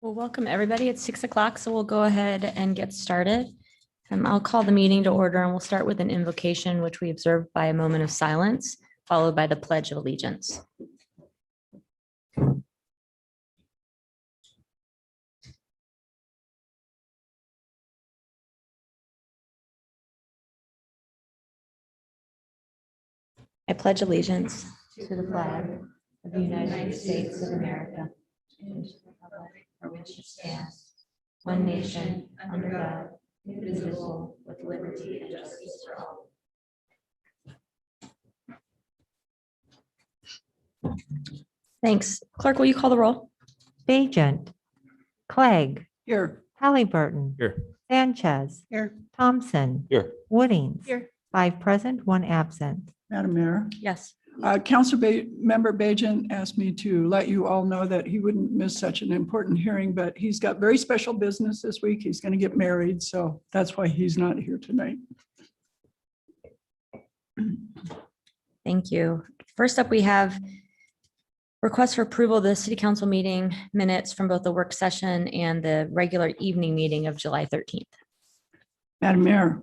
Well, welcome everybody. It's 6 o'clock, so we'll go ahead and get started. I'll call the meeting to order and we'll start with an invocation, which we observe by a moment of silence, followed by the Pledge of Allegiance. I pledge allegiance to the flag of the United States of America, and to the republic for which it stands, one nation, under God, indivisible, with liberty and justice for all. Thanks. Clerk, will you call the roll? Bajent, Clegg, Here. Halliburton, Here. Sanchez, Here. Thompson, Here. Woodings. Here. 5 present, 1 absent. Madam Mayor, Yes. Member Bajent asked me to let you all know that he wouldn't miss such an important hearing, but he's got very special business this week. He's going to get married, so that's why he's not here tonight. Thank you. First up, we have request for approval of the city council meeting minutes from both the work session and the regular evening meeting of July 13th. Madam Mayor,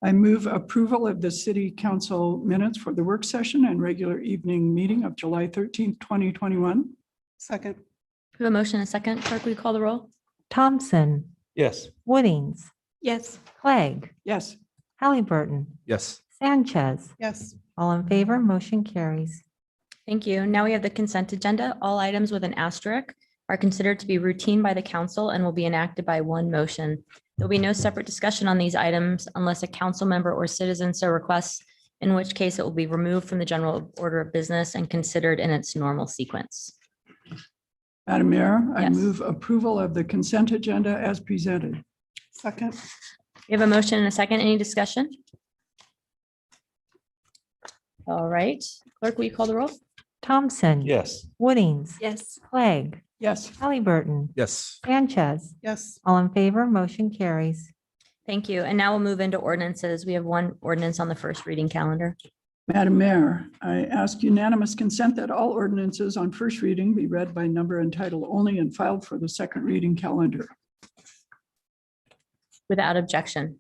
I move approval of the city council minutes for the work session and regular evening meeting of July 13th, 2021. Second. We have a motion and a second. Clerk, will you call the roll? Thompson, Yes. Woodings, Yes. Clegg, Yes. Halliburton, Yes. Sanchez. Yes. All in favor, motion carries. Thank you. Now we have the consent agenda. All items with an asterisk are considered to be routine by the council and will be enacted by one motion. There will be no separate discussion on these items unless a council member or citizen so requests, in which case it will be removed from the general order of business and considered in its normal sequence. Madam Mayor, I Yes. move approval of the consent agenda as presented. Second. We have a motion and a second. Any discussion? All right. Clerk, will you call the roll? Thompson. Yes. Woodings. Yes. Clegg, Yes. Halliburton, Yes. Sanchez. Yes. All in favor, motion carries. Thank you. And now we'll move into ordinances. We have one ordinance on the first reading calendar. Madam Mayor, I ask unanimous consent that all ordinances on first reading be read by number and title only and filed for the second reading calendar. Without objection.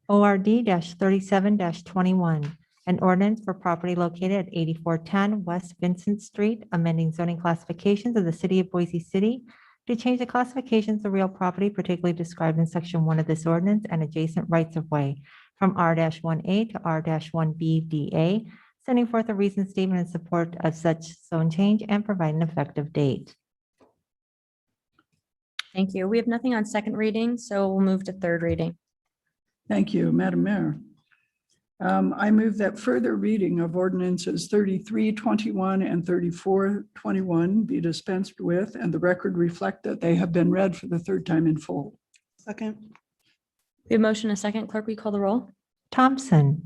ORD 37-21, an ordinance for property located at 8410 West Vincent Street, amending zoning classifications of the city of Boise City to change the classifications of real property particularly described in section 1 of this ordinance and adjacent rights of way from R-1A to R-1BDA, sending forth a reasoned statement in support of such zone change and providing an effective date. Thank you. We have nothing on second reading, so we'll move to third reading. Thank you, Madam Mayor. I move that further reading of ordinances 3321 and 3421 be dispensed with and the record reflect that they have been read for the third time in full. Second. We have motion and a second. Clerk, will you call the roll? Yes. Thompson,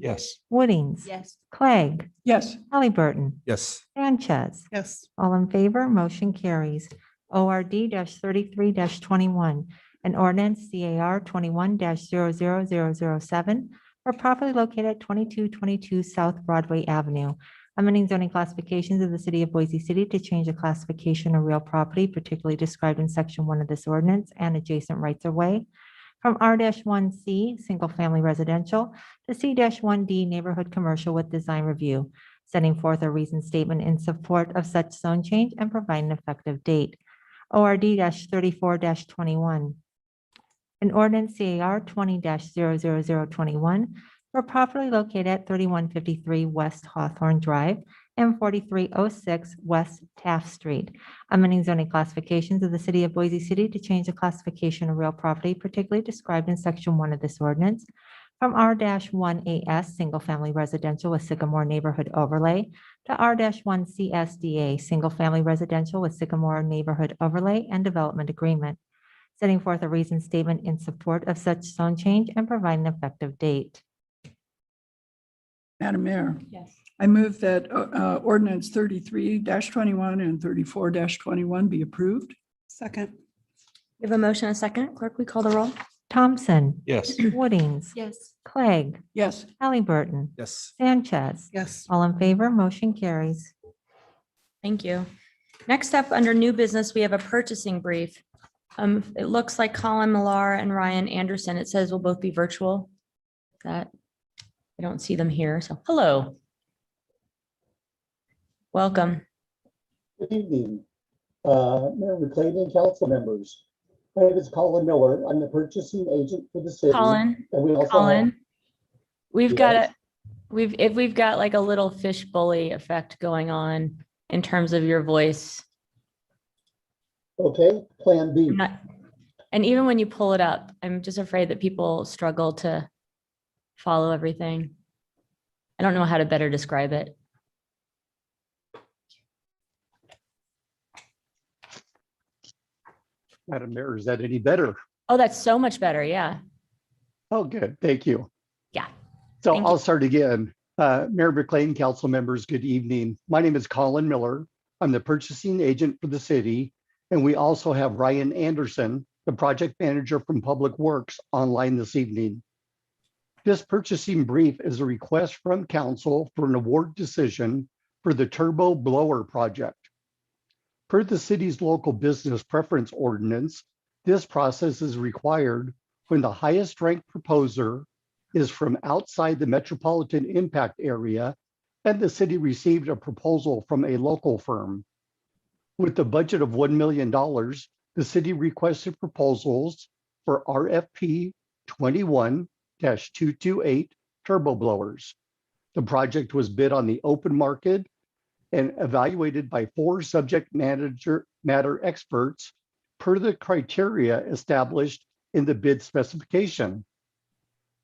Woodings, Yes. Clegg, Yes. Halliburton, Yes. Sanchez. Yes. All in favor, motion carries. ORD 33-21, an ordinance CAR 21-00007 for property located at 2222 South Broadway Avenue, amending zoning classifications of the city of Boise City to change the classification of real property particularly described in section 1 of this ordinance and adjacent rights of way from R-1C, single family residential, to C-1D, neighborhood commercial with design review, setting forth a reasoned statement in support of such zone change and providing an effective date. ORD 34-21. An ordinance CAR 20-00021 for property located at 3153 West Hawthorne Drive and 4306 West Taft Street, amending zoning classifications of the city of Boise City to change the classification of real property particularly described in section 1 of this ordinance from R-1AS, single family residential with Sycamore neighborhood overlay, to R-1CSDA, single family residential with Sycamore neighborhood overlay and development agreement, setting forth a reasoned statement in support of such zone change and providing an effective date. Madam Mayor, Yes. I move that ordinance 33-21 and 34-21 be approved. Second. We have a motion and a second. Clerk, will you call the roll? Thompson, Yes. Woodings, Yes. Clegg, Yes. Halliburton, Yes. Sanchez. Yes. All in favor, motion carries. Thank you. Next up, under new business, we have a purchasing brief It looks like Colin Millar and Ryan Anderson, it says will both be virtual. That, I don't see them here, so hello. Welcome. Good evening, Mayor McLean and council members. My name is Colin Miller. I'm the purchasing agent for the city. Colin, And we also have, Colin, we've got Yes. we've got like a little fish bully effect going on in terms of your voice. okay, Plan B. I'm not, and even when you pull it up, I'm just afraid that people struggle to follow everything. I don't know how to better describe it. Madam Mayor, is that any better? Oh, that's so much better. Yeah. Oh, good. Thank you. Yeah. So Thank I'll you. start again. Mayor McLean, council members, good evening. My name is Colin Miller. I'm the purchasing agent for the city. And we also have Ryan Anderson, the project manager from Public Works, online this evening. This purchasing brief is a request from council for an award decision for the turbo blower project. Per the city's local business preference ordinance, this process is required when the highest ranked proposer is from outside the metropolitan impact area and the city received a proposal from a local firm. With the budget of $1 million, the city requested proposals for RFP 21-228 turbo blowers. The project was bid on the open market and evaluated by 4 subject matter experts per the criteria established in the bid specification.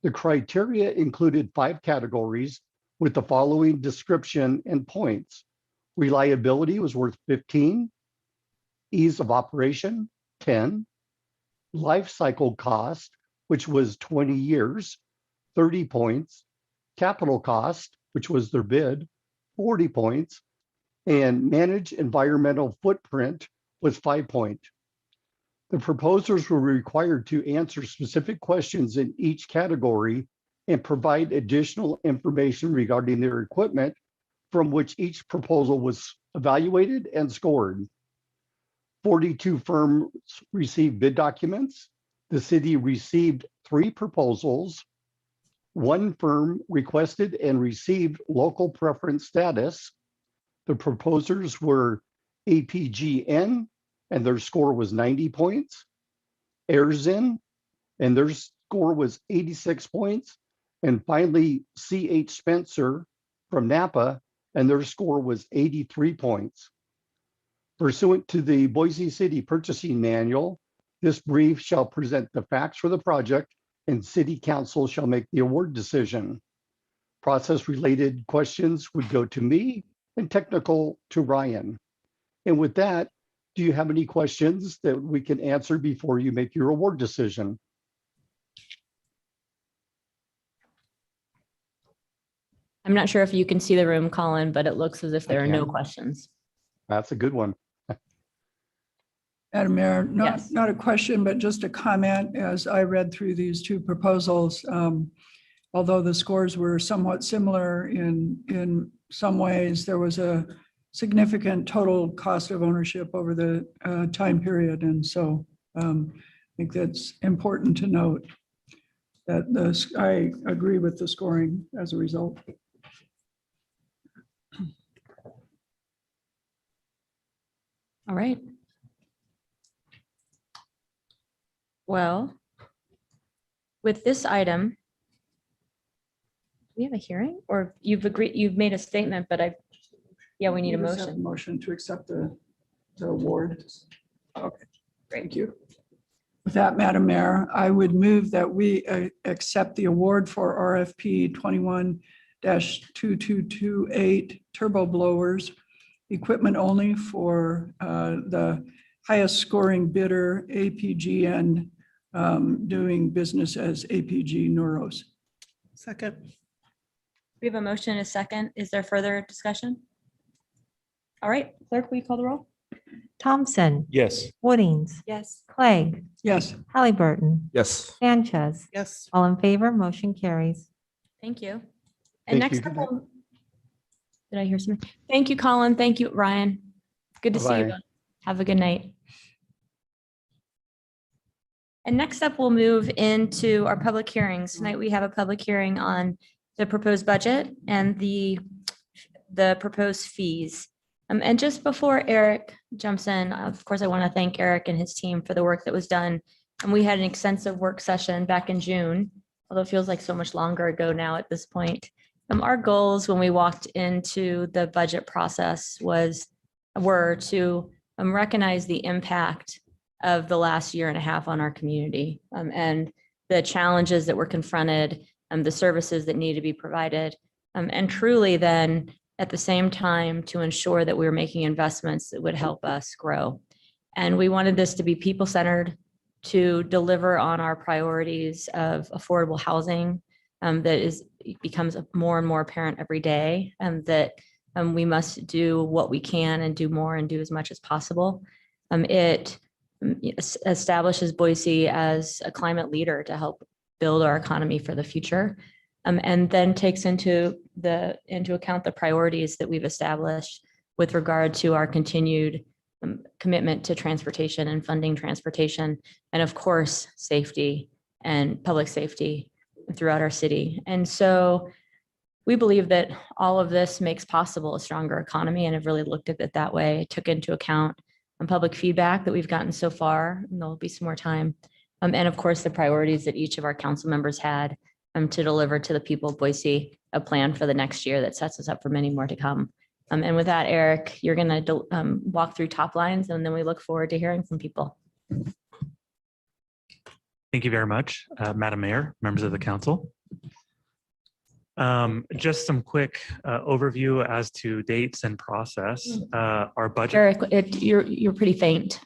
The criteria included 5 categories with the following description and points. Reliability was worth 15, ease of operation, 10, life cycle cost, which was 20 years, 30 points, capital cost, which was their bid, 40 points, and manage environmental footprint was 5 points. The proposers were required to answer specific questions in each category and provide additional information regarding their equipment from which each proposal was evaluated and scored. 42 firms received bid documents. The city received 3 proposals. 1 firm requested and received local preference status. The proposers were APGN, and their score was 90 points. Airzin, and their score was 86 points. And finally, CH Spencer from Napa, and their score was 83 points. Pursuant to the Boise City Purchasing Manual, this brief shall present the facts for the project, and City Council shall make the award decision. Process-related questions would go to me, and technical to Ryan. And with that, do you have any questions that we can answer before you make your award decision? I'm not sure if you can see the room, Colin, but it looks as if there are no can. questions. That's a good one. Madam Mayor, Yes. not a question, but just a comment as I read through these 2 proposals. Although the scores were somewhat similar in some ways, there was a significant total cost of ownership over the time period. And so I think that's important to note that I agree with the scoring as a result. All right. Well, with this item, do we have a hearing or you've made a statement, but we need a We just have motion. Motion to accept the award. Okay, Great. thank you. With that, Madam Mayor, I would move that we accept the award for RFP 21-2228 turbo blowers, equipment only for the highest scoring bidder, APGN, doing business as APG Neuros. Second. We have a motion and a second. Is there further discussion? All right, clerk, will you call the roll? Thompson, Yes. Woodings, Yes. Clegg, Yes, Halliburton, Yes. Sanchez, Yes. all in favor, motion carries. Thank you. And Thank next you. up, did I hear something? Thank you, Colin. Thank you, Ryan. Good to see you. Bye-bye. both. Have a good night. And next up, we'll move into our public hearings. Tonight, we have a public hearing on the proposed budget and the proposed fees. And just before Eric jumps in, of course, I want to thank Eric and his team for the work that was done. And we had an extensive work session back in June, although it feels like so much longer ago now at this point. Our goals when we walked into the budget process were to recognize the impact of the last year and a half on our community, and the challenges that were confronted, the services that need to be provided, and truly then at the same time to ensure that we were making investments that would help us grow. And we wanted this to be people-centered, to deliver on our priorities of affordable housing that becomes more and more apparent every day, that we must do what we can and do more and do as much as possible. It establishes Boise as a climate leader to help build our economy for the future, and then takes into account the priorities that we've established with regard to our continued commitment to transportation and funding transportation, and of course, safety and public safety throughout our city. And so we believe that all of this makes possible a stronger economy, and have really looked at it that way. It took into account public feedback that we've gotten so far, and there'll be some more time. And of course, the priorities that each of our council members had to deliver to the people of Boise a plan for the next year that sets us up for many more to come. And with that, Eric, you're going to walk through top lines, and then we look forward to hearing from people. Thank you very much, Madam Mayor, members of the council. Just some quick overview as to dates and process. Our budget. Eric, you're pretty faint.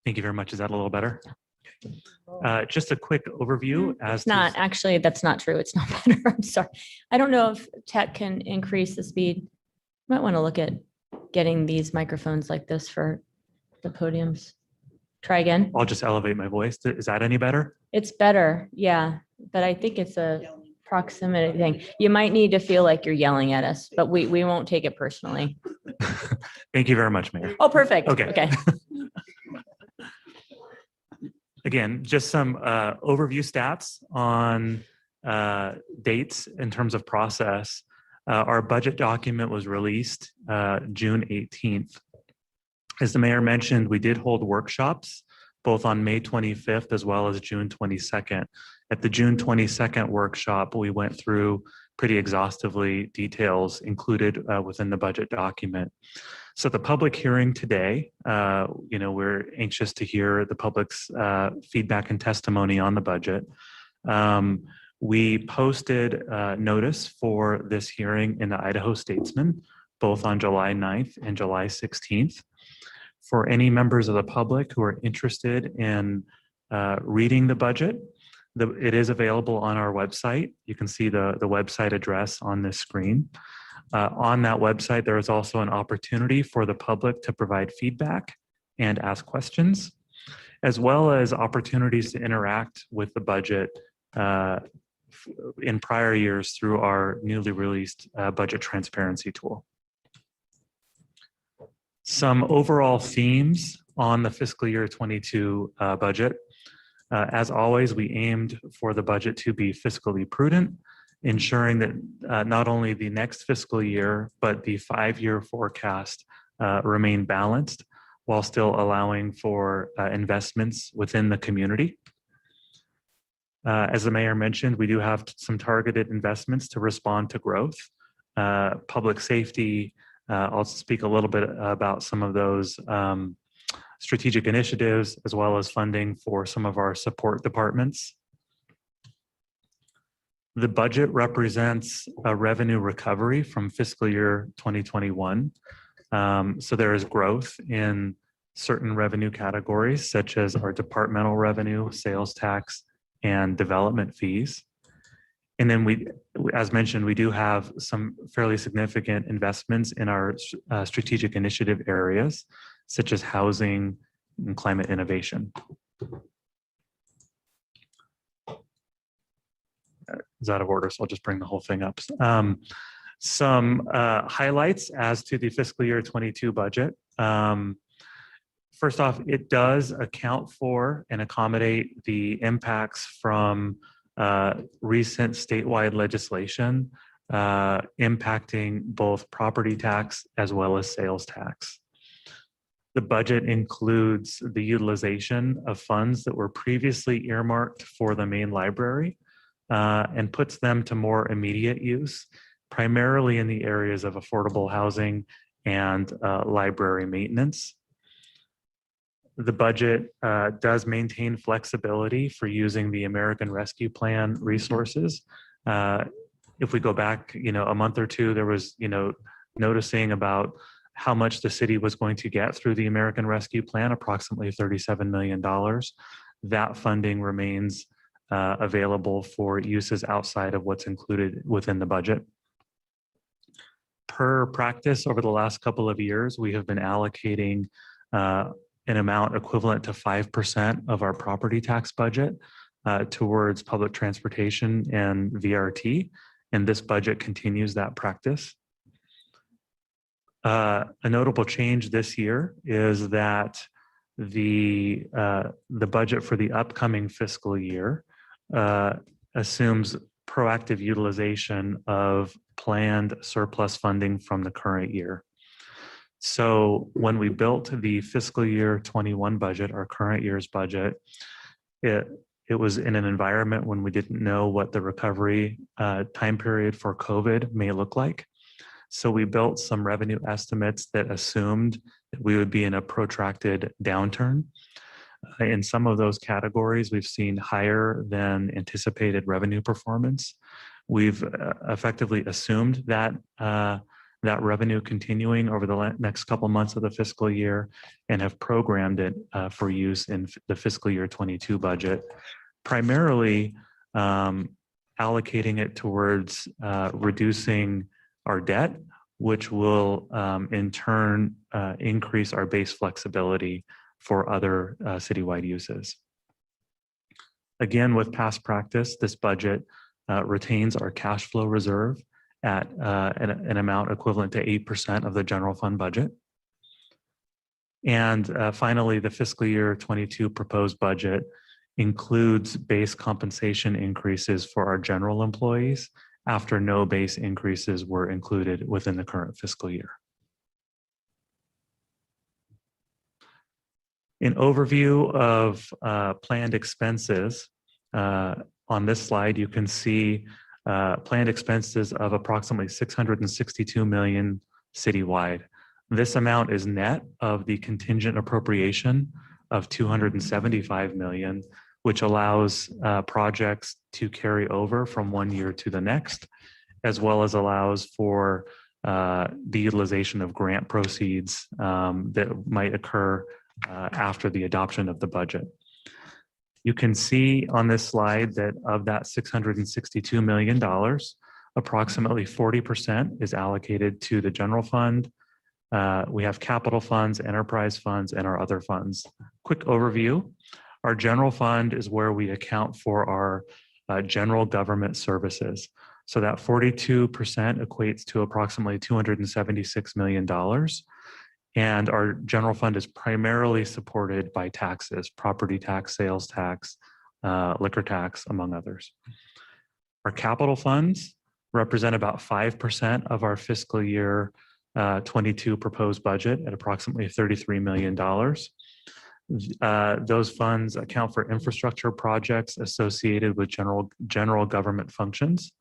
Thank you very much. Is that a little better? Just a quick overview as It's not, actually, that's not true. It's not better. I'm sorry. I don't know if tech can increase the speed. Might want to look at getting these microphones like this for the podiums. Try again. I'll just elevate my voice. Is that any better? It's better, yeah, but I think it's a proximity thing. You might need to feel like you're yelling at us, but we won't take it personally. Thank you very much, Mayor. Oh, perfect. Okay. Okay. Again, just some overview stats on dates in terms of process. Our budget document was released June 18th. As the mayor mentioned, we did hold workshops both on May 25th as well as June 22nd. At the June 22nd workshop, we went through pretty exhaustively details included within the budget document. So the public hearing today, we're anxious to hear the public's feedback and testimony on the budget. We posted notice for this hearing in the Idaho Statesman, both on July 9th and July 16th. For any members of the public who are interested in reading the budget, it is available on our website. You can see the website address on this screen. On that website, there is also an opportunity for the public to provide feedback and ask questions, as well as opportunities to interact with the budget in prior years through our newly released budget transparency tool. Some overall themes on the fiscal year 22 budget. As always, we aimed for the budget to be fiscally prudent, ensuring that not only the next fiscal year, but the 5-year forecast remain balanced while still allowing for investments within the community. As the mayor mentioned, we do have some targeted investments to respond to growth. Public safety, I'll speak a little bit about some of those strategic initiatives, as well as funding for some of our support departments. The budget represents a revenue recovery from fiscal year 2021. So there is growth in certain revenue categories, such as our departmental revenue, sales tax, and development fees. And then we, as mentioned, we do have some fairly significant investments in our strategic initiative areas, such as housing and climate innovation. Is out of order, so I'll just bring the whole thing up. Some highlights as to the fiscal year 22 budget. First off, it does account for and accommodate the impacts from recent statewide legislation impacting both property tax as well as sales tax. The budget includes the utilization of funds that were previously earmarked for the main library and puts them to more immediate use, primarily in the areas of affordable housing and library maintenance. The budget does maintain flexibility for using the American Rescue Plan resources. If we go back, a month or two, there was, noticing about how much the city was going to get through the American Rescue Plan, approximately $37 million. That funding remains available for uses outside of what's included within the budget. Per practice over the last couple of years, we have been allocating an amount equivalent to 5% of our property tax budget towards public transportation and VRT, and this budget continues that practice. A notable change this year is that the budget for the upcoming fiscal year assumes proactive utilization of planned surplus funding from the current year. So when we built the fiscal year 21 budget, our current year's budget, it was in an environment when we didn't know what the recovery time period for COVID may look like. So we built some revenue estimates that assumed that we would be in a protracted downturn. In some of those categories, we've seen higher than anticipated revenue performance. We've effectively assumed that that revenue continuing over the next couple months of the fiscal year and have programmed it for use in the fiscal year 22 budget, primarily allocating it towards reducing our debt, which will in turn increase our base flexibility for other citywide uses. Again, with past practice, this budget retains our cash flow reserve at an amount equivalent to 8% of the general fund budget. And finally, the fiscal year 22 proposed budget includes base compensation increases for our general employees after no base increases were included within the current fiscal year. An overview of planned expenses. On this slide, you can see planned expenses of approximately $662 million citywide. This amount is net of the contingent appropriation of $275 million, which allows projects to carry over from one year to the next, as well as allows for the utilization of grant proceeds that might occur after the adoption of the budget. You can see on this slide that of that $662 million, approximately 40% is allocated to the general fund. We have capital funds, enterprise funds, and our other funds. Quick overview. Our general fund is where we account for our general government services. So that 42% equates to approximately $276 million. And our general fund is primarily supported by taxes, property tax, sales tax, liquor tax, among others. Our capital funds represent about 5% of our fiscal year 22 proposed budget at approximately $33 million. Those funds account for infrastructure projects associated with general government functions,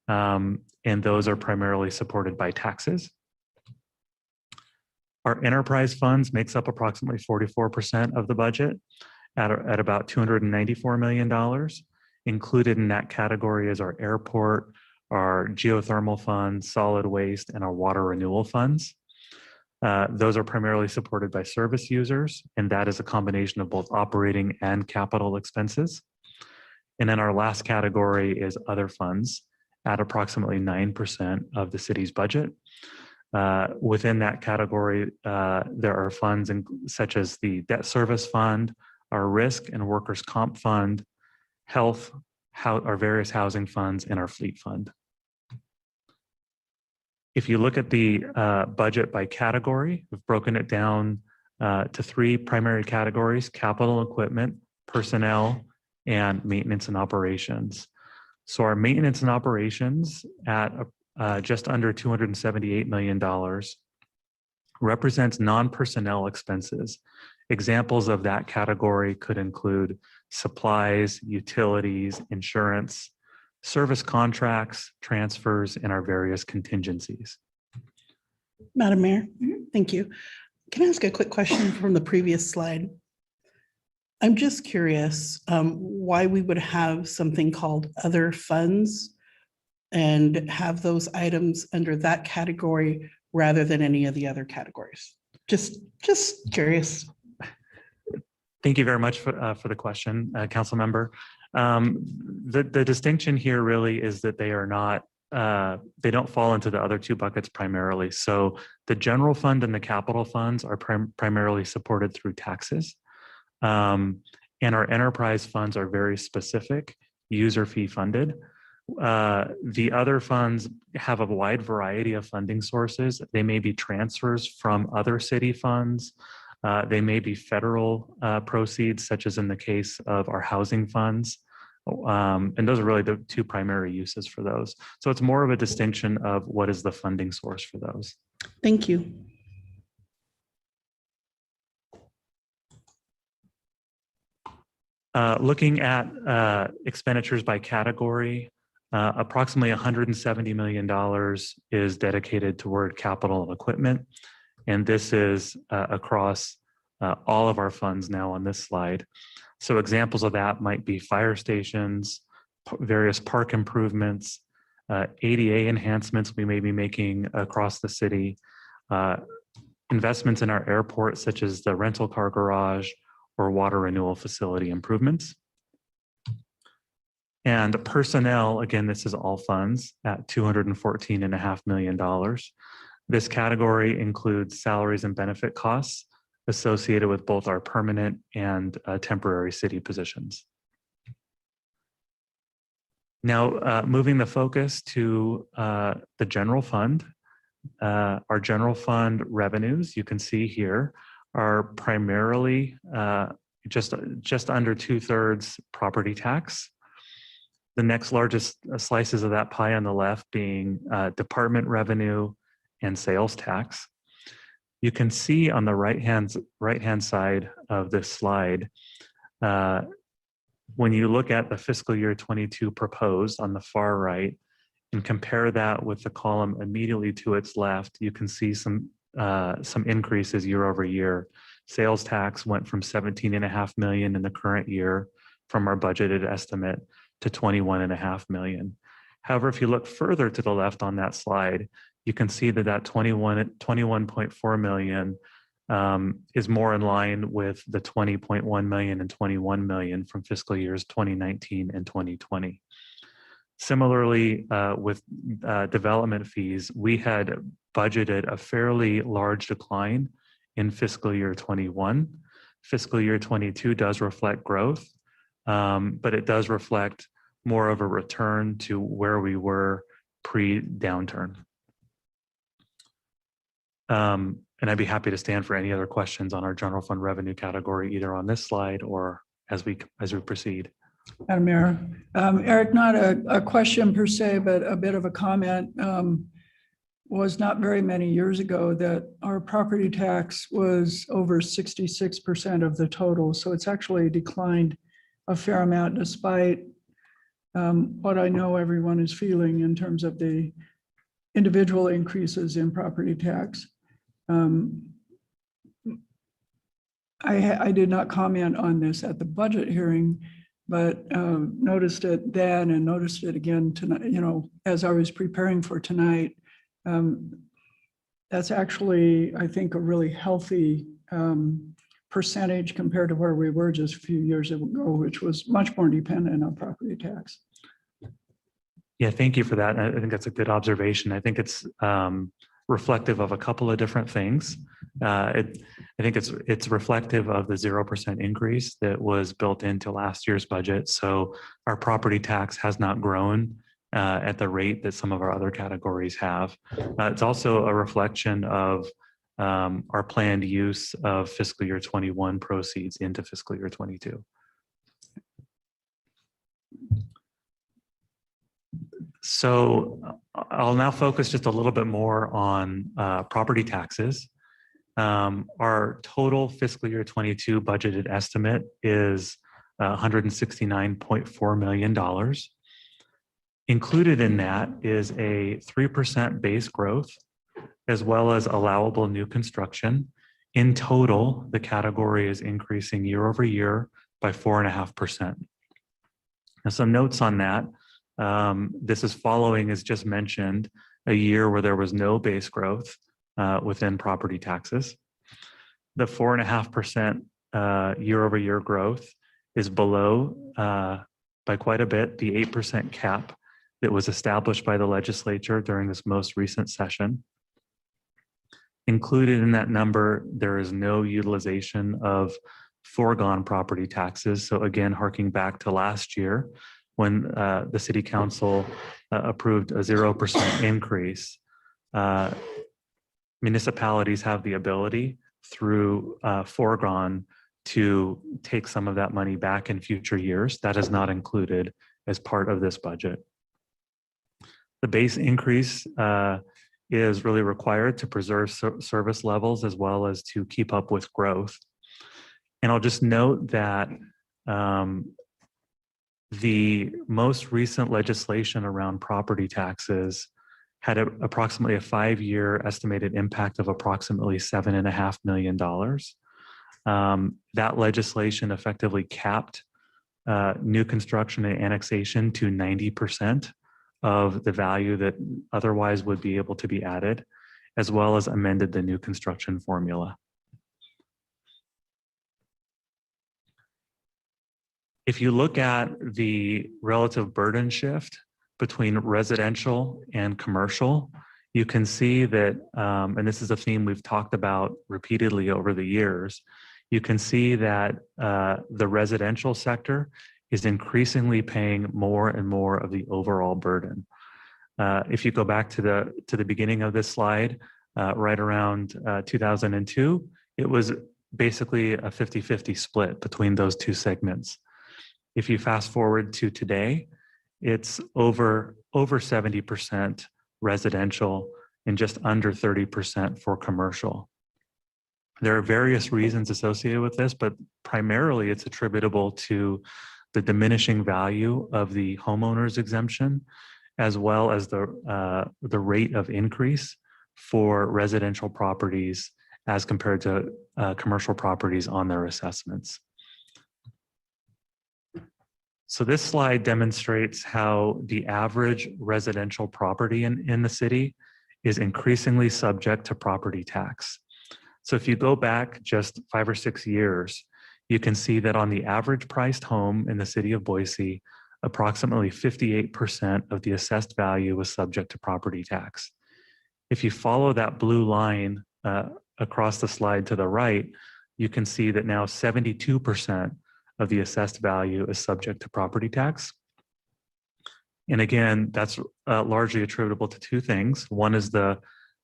and those are primarily supported by taxes. Our enterprise funds makes up approximately 44% of the budget at about $294 million. Included in that category is our airport, our geothermal funds, solid waste, and our water renewal funds. Those are primarily supported by service users, and that is a combination of both operating and capital expenses. And then our last category is other funds at approximately 9% of the city's budget. Within that category, there are funds such as the debt service fund, our risk and workers' comp fund, health, our various housing funds, and our fleet fund. If you look at the budget by category, we've broken it down to three primary categories: capital equipment, personnel, and maintenance and operations. So our maintenance and operations at just under $278 million represents non-personnel expenses. Examples of that category could include supplies, utilities, insurance, service contracts, transfers, and our various contingencies. Madam Mayor, thank you. Can I ask a quick question from the previous slide? I'm just curious why we would have something called other funds and have those items under that category rather than any of the other categories. Just curious. Thank you very much for the question, Council Member. The distinction here really is that they are not, they don't fall into the other two buckets primarily. So the general fund and the capital funds are primarily supported through taxes. And our enterprise funds are very specific, user fee funded. The other funds have a wide variety of funding sources. They may be transfers from other city funds. They may be federal proceeds, such as in the case of our housing funds. And those are really the two primary uses for those. So it's more of a distinction of what is the funding source for those. Thank you. Looking at expenditures by category, approximately $170 million is dedicated toward capital and equipment. And this is across all of our funds now on this slide. So examples of that might be fire stations, various park improvements, ADA enhancements we may be making across the city, investments in our airport, such as the rental car garage or water renewal facility improvements. And personnel, again, this is all funds at $214.5 million. This category includes salaries and benefit costs associated with both our permanent and temporary city positions. Now, moving the focus to the general fund. Our general fund revenues, you can see here, are primarily just under 2/3 property tax. The next largest slices of that pie on the left being department revenue and sales tax. You can see on the right hand side of this slide, when you look at the fiscal year 22 proposed on the far right and compare that with the column immediately to its left, you can see some increases year over year. Sales tax went from $17.5 million in the current year from our budgeted estimate to $21.5 million. However, if you look further to the left on that slide, you can see that $21.4 million is more in line with the $20.1 million and $21 million from fiscal years 2019 and 2020. Similarly, with development fees, we had budgeted a fairly large decline in fiscal year 21. Fiscal year 22 does reflect growth, but it does reflect more of a return to where we were pre-downturn. And I'd be happy to stand for any other questions on our general fund revenue category, either on this slide or as we proceed. Madam Mayor, Eric, not a question per se, but a bit of a comment. Was not very many years ago that our property tax was over 66% of the total. So it's actually declined a fair amount despite what I know everyone is feeling in terms of the individual increases in property tax. I did not comment on this at the budget hearing, but noticed it then and noticed it again tonight, you know, as I was preparing for tonight. That's actually, I think, a really healthy percentage compared to where we were just a few years ago, which was much more dependent on property tax. Yeah, thank you for that. I think that's a good observation. I think it's reflective of a couple of different things. I think it's reflective of the 0% increase that was built into last year's budget. So our property tax has not grown at the rate that some of our other categories have. It's also a reflection of our planned use of fiscal year 21 proceeds into fiscal year 22. So I'll now focus just a little bit more on property taxes. Our total fiscal year 22 budgeted estimate is $169.4 million. Included in that is a 3% base growth, as well as allowable new construction. In total, the category is increasing year over year by 4.5%. Now, some notes on that. This is following, as just mentioned, a year where there was no base growth within property taxes. The 4.5% year over year growth is below by quite a bit the 8% cap that was established by the legislature during this most recent session. Included in that number, there is no utilization of foregone property taxes. So again, harking back to last year, when the city council approved a 0% increase, municipalities have the ability through foregone to take some of that money back in future years. That is not included as part of this budget. The base increase is really required to preserve service levels as well as to keep up with growth. And I'll just note that the most recent legislation around property taxes had approximately a 5-year estimated impact of approximately $7.5 million. That legislation effectively capped new construction and annexation to 90% of the value that otherwise would be able to be added, as well as amended the new construction formula. If you look at the relative burden shift between residential and commercial, you can see that, and this is a theme we've talked about repeatedly over the years, you can see that the residential sector is increasingly paying more and more of the overall burden. If you go back to the beginning of this slide, right around 2002, it was basically a 50-50 split between those two segments. If you fast forward to today, it's over 70% residential and just under 30% for commercial. There are various reasons associated with this, but primarily it's attributable to the diminishing value of the homeowner's exemption, as well as the rate of increase for residential properties as compared to commercial properties on their assessments. So this slide demonstrates how the average residential property in the city is increasingly subject to property tax. So if you go back just 5 or 6 years, you can see that on the average priced home in the city of Boise, approximately 58% of the assessed value was subject to property tax. If you follow that blue line across the slide to the right, you can see that now 72% of the assessed value is subject to property tax. And again, that's largely attributable to two things. One is the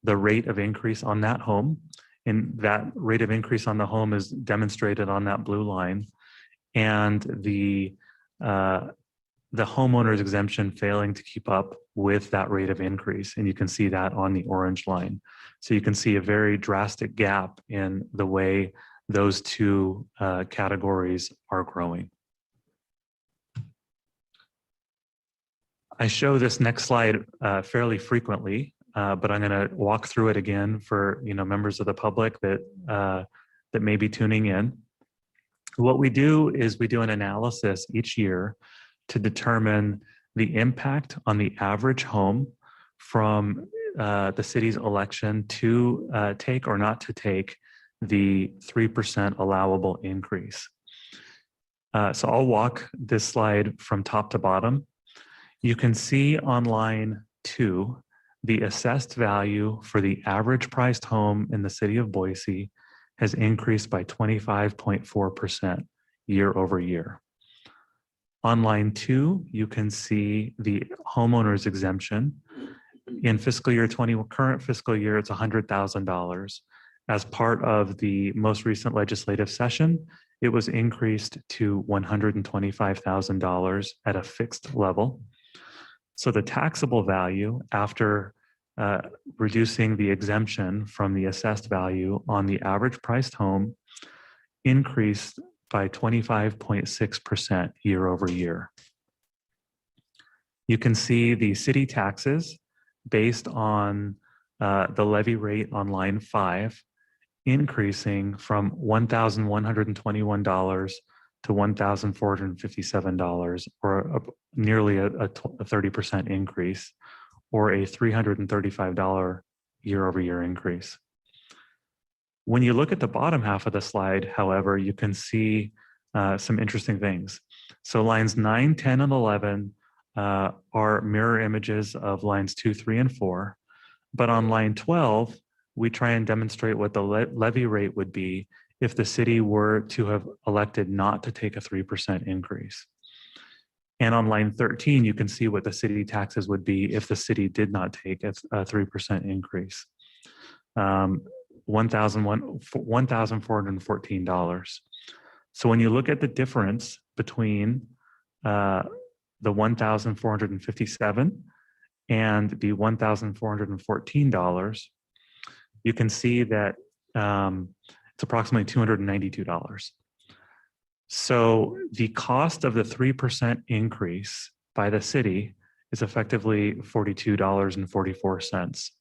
rate of increase on that home, and that rate of increase on the home is demonstrated on that blue line, and the homeowner's exemption failing to keep up with that rate of increase. And you can see that on the orange line. So you can see a very drastic gap in the way those two categories are growing. I show this next slide fairly frequently, but I'm going to walk through it again for members of the public that may be tuning in. What we do is we do an analysis each year to determine the impact on the average home from the city's election to take or not to take the 3% allowable increase. So I'll walk this slide from top to bottom. You can see on line 2, the assessed value for the average priced home in the city of Boise has increased by 25.4% year over year. On line 2, you can see the homeowner's exemption. In fiscal year 20, current fiscal year, it's $100,000. As part of the most recent legislative session, it was increased to $125,000 at a fixed level. So the taxable value after reducing the exemption from the assessed value on the average priced home increased by 25.6% year over year. You can see the city taxes based on the levy rate on line 5 increasing from $1,121 to $1,457, or nearly a 30% increase, or a $335 year over year increase. When you look at the bottom half of the slide, however, you can see some interesting things. So lines 9, 10, and 11 are mirror images of lines 2, 3, and 4. But on line 12, we try and demonstrate what the levy rate would be if the city were to have elected not to take a 3% increase. And on line 13, you can see what the city taxes would be if the city did not take a 3% increase. $1,414. So when you look at the difference between the $1,457 and the $1,414, you can see that it's approximately $292. So the cost of the 3% increase by the city is effectively $42.44.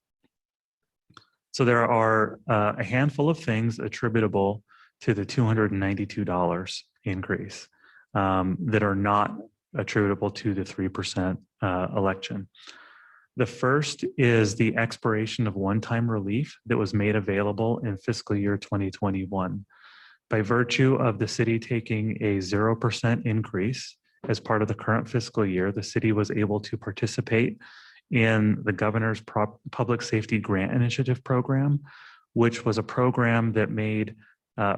So there are a handful of things attributable to the $292 increase that are not attributable to the 3% election. The first is the expiration of one-time relief that was made available in fiscal year 2021. By virtue of the city taking a 0% increase as part of the current fiscal year, the city was able to participate in the governor's public safety grant initiative program, which was a program that made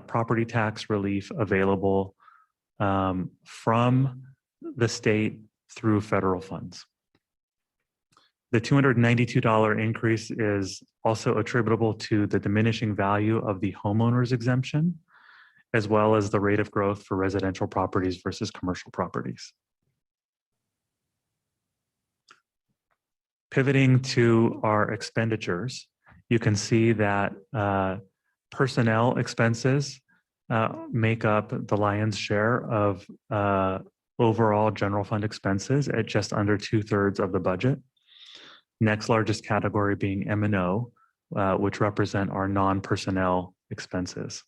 property tax relief available from the state through federal funds. The $292 increase is also attributable to the diminishing value of the homeowner's exemption, as well as the rate of growth for residential properties versus commercial properties. Pivoting to our expenditures, you can see that personnel expenses make up the lion's share of overall general fund expenses at just under 2/3 of the budget. Next largest category being M&O, which represent our non-personnel expenses.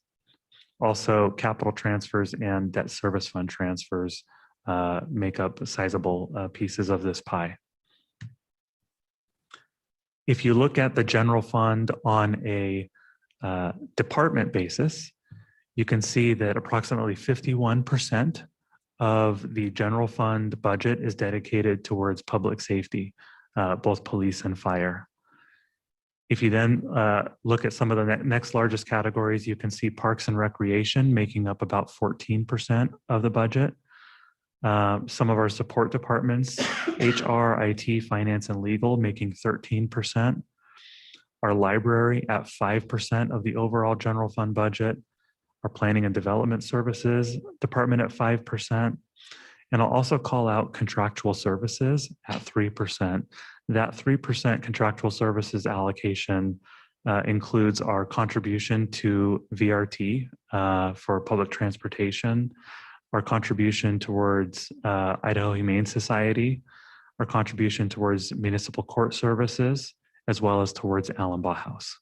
Also, capital transfers and debt service fund transfers make up sizable pieces of this pie. If you look at the general fund on a department basis, you can see that approximately 51% of the general fund budget is dedicated towards public safety, both police and fire. If you then look at some of the next largest categories, you can see parks and recreation making up about 14% of the budget. Some of our support departments, HR, IT, finance, and legal making 13%. Our library at 5% of the overall general fund budget. Our planning and development services department at 5%. And I'll also call out contractual services at 3%. That 3% contractual services allocation includes our contribution to VRT for public transportation, our contribution towards Idaho Humane Society, our contribution towards municipal court services, as well as towards Allen Bauhaus.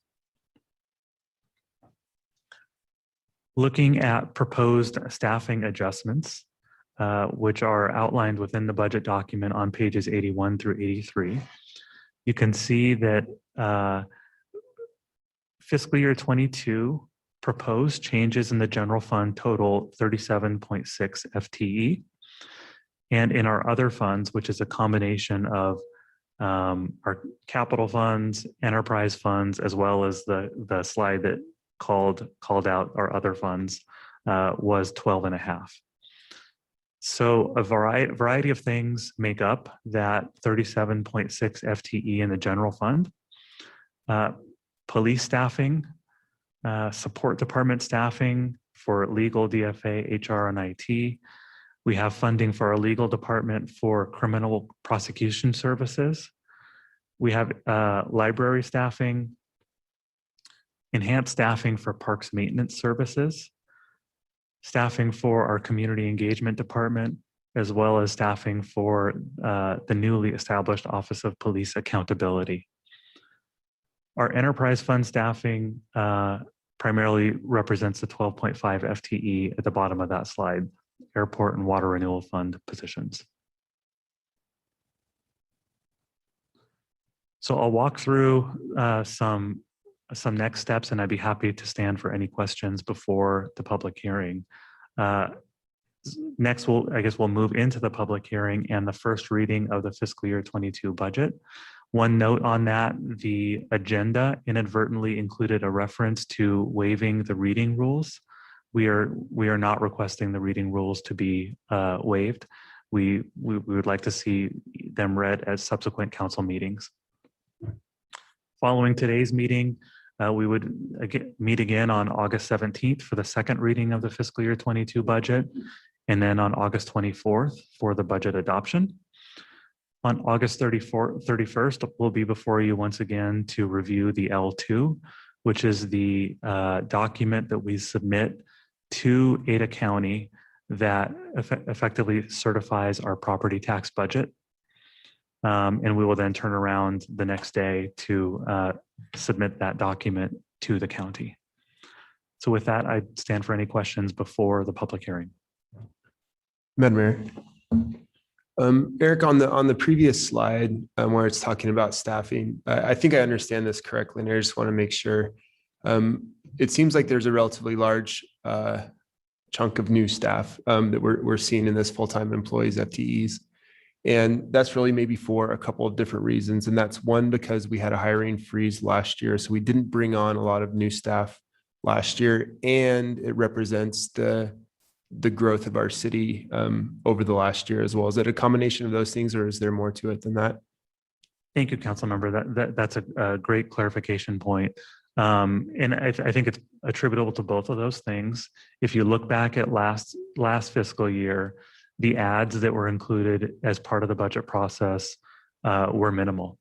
Looking at proposed staffing adjustments, which are outlined within the budget document on pages 81 through 83, you can see that fiscal year 22 proposed changes in the general fund total 37.6 FTE. And in our other funds, which is a combination of our capital funds, enterprise funds, as well as the slide that called out our other funds, was 12.5. So a variety of things make up that 37.6 FTE in the general fund. Police staffing support department staffing for legal, DFA, HR, and IT. We have funding for our legal department for criminal prosecution services. We have library staffing, enhanced staffing for parks maintenance services, staffing for our community engagement department, as well as staffing for the newly established Office of Police Accountability. Our enterprise fund staffing primarily represents the 12.5 FTE at the bottom of that slide, airport and water renewal fund positions. So I'll walk through some next steps, and I'd be happy to stand for any questions before the public hearing. Next, I guess we'll move into the public hearing and the first reading of the fiscal year 22 budget. One note on that, the agenda inadvertently included a reference to waiving the reading rules. We are not requesting the reading rules to be waived. We would like to see them read at subsequent council meetings. Following today's meeting, we would meet again on August 17th for the second reading of the fiscal year 22 budget, and then on August 24th for the budget adoption. On August 31st, we'll be before you once again to review the L2, which is the document that we submit to Ada County that effectively certifies our property tax budget. And we will then turn around the next day to submit that document to the county. So with that, I stand for any questions before the public hearing. Madam Mayor. Eric, on the previous slide where it's talking about staffing, I think I understand this correctly, and I just want to make sure. It seems like there's a relatively large chunk of new staff that we're seeing in this full-time employees, FTEs. And that's really maybe for a couple of different reasons. And that's one, because we had a hiring freeze last year. So we didn't bring on a lot of new staff last year. And it represents the growth of our city over the last year as well. Is it a combination of those things, or is there more to it than that? Thank you, council member. That's a great clarification point. And I think it's attributable to both of those things. If you look back at last fiscal year, the ads that were included as part of the budget process were minimal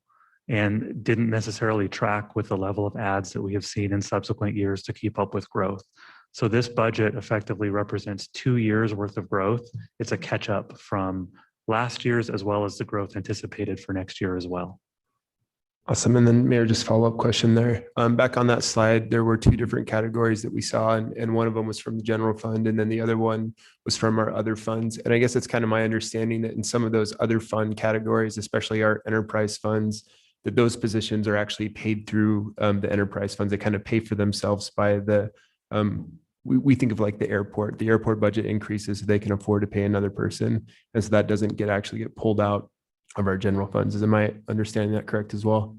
and didn't necessarily track with the level of ads that we have seen in subsequent years to keep up with growth. So this budget effectively represents 2 years worth of growth. It's a catch up from last year's as well as the growth anticipated for next year as well. Awesome. And then Mayor, just follow-up question there. Back on that slide, there were 2 different categories that we saw, and one of them was from the general fund, and then the other one was from our other funds. And I guess it's kind of my understanding that in some of those other fund categories, especially our enterprise funds, that those positions are actually paid through the enterprise funds. They kind of pay for themselves by the, we think of like the airport budget increases so they can afford to pay another person. And so that doesn't actually get pulled out of our general funds. Am I understanding that correct as well?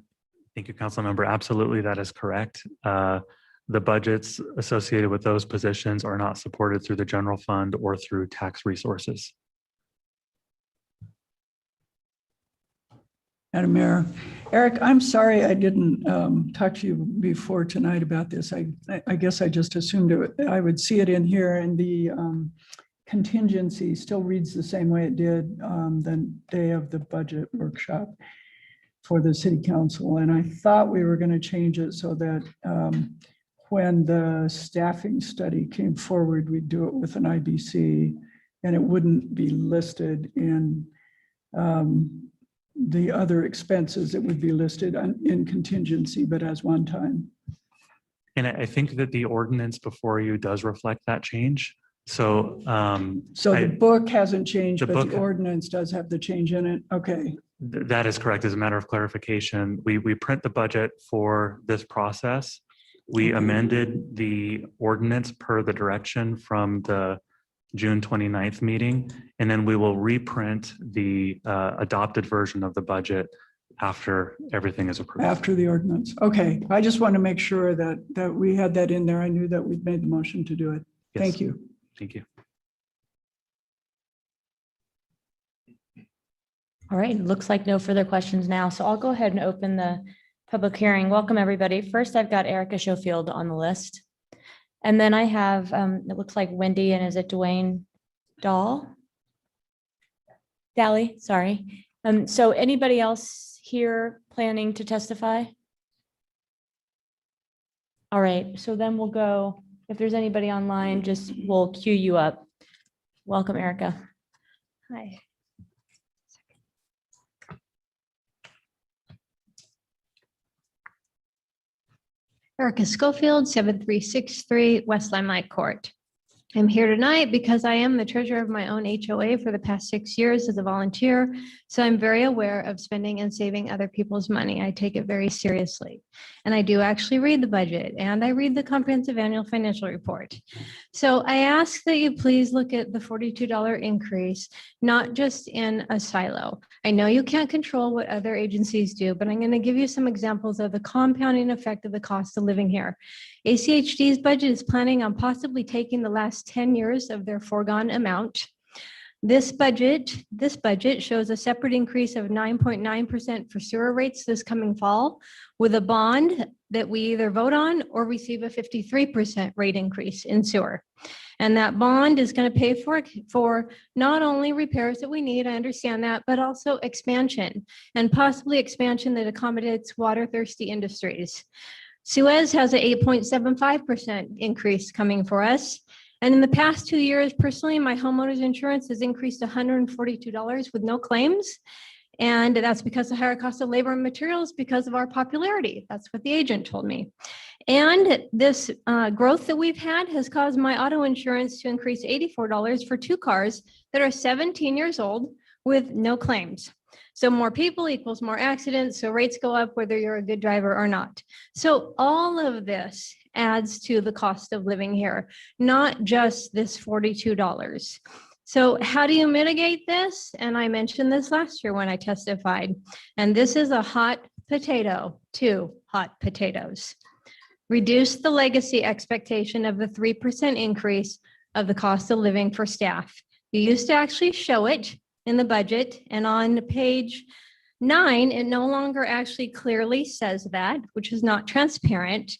Thank you, council member. Absolutely, that is correct. The budgets associated with those positions are not supported through the general fund or through tax resources. Madam Mayor. Eric, I'm sorry I didn't talk to you before tonight about this. I guess I just assumed I would see it in here, and the contingency still reads the same way it did the day of the budget workshop for the city council. And I thought we were going to change it so that when the staffing study came forward, we'd do it with an IBC and it wouldn't be listed in the other expenses. It would be listed in contingency, but as one time. And I think that the ordinance before you does reflect that change. So the book hasn't changed, but the ordinance does have the change in it. Okay. That is correct. As a matter of clarification, we print the budget for this process. We amended the ordinance per the direction from the June 29th meeting, and then we will reprint the adopted version of the budget after everything is approved. After the ordinance. Okay. I just want to make sure that we had that in there. I knew that we'd made the motion to do it. Yes. Thank you. Thank you. All right, looks like no further questions now. So I'll go ahead and open the public hearing. Welcome, everybody. First, I've got Erica Schofield on the list. And then I have, it looks like Wendy, and is it Dwayne Dally, sorry. So anybody else here planning to testify? All right, so then we'll go, if there's anybody online, just we'll queue you up. Welcome, Erica. Hi. Erica Schofield, 7363 West Limelight Court. I'm here tonight because I am the treasurer of my own HOA for the past 6 years as a volunteer. So I'm very aware of spending and saving other people's money. I take it very seriously. And I do actually read the budget and I read the comprehensive annual financial report. So I ask that you please look at the $42 increase, not just in a silo. I know you can't control what other agencies do, but I'm going to give you some examples of the compounding effect of the cost of living here. ACHD's budget is planning on possibly taking the last 10 years of their foregone amount. This budget shows a separate increase of 9.9% for sewer rates this coming fall, with a bond that we either vote on or receive a 53% rate increase in sewer. And that bond is going to pay for not only repairs that we need, I understand that, but also expansion, and possibly expansion that accommodates water-thirsty industries. Suez has an 8.75% increase coming for us. And in the past 2 years, personally, my homeowner's insurance has increased $142 with no claims. And that's because of higher cost of labor and materials because of our popularity. That's what the agent told me. And this growth that we've had has caused my auto insurance to increase $84 for 2 cars that are 17 years old with no claims. So more people equals more accidents. So rates go up whether you're a good driver or not. So all of this adds to the cost of living here, not just this $42. So how do you mitigate this? And I mentioned this last year when I testified, and this is a hot potato, 2 hot potatoes. Reduce the legacy expectation of the 3% increase of the cost of living for staff. You used to actually show it in the budget, and on page 9, it no longer actually clearly says that, which is not transparent.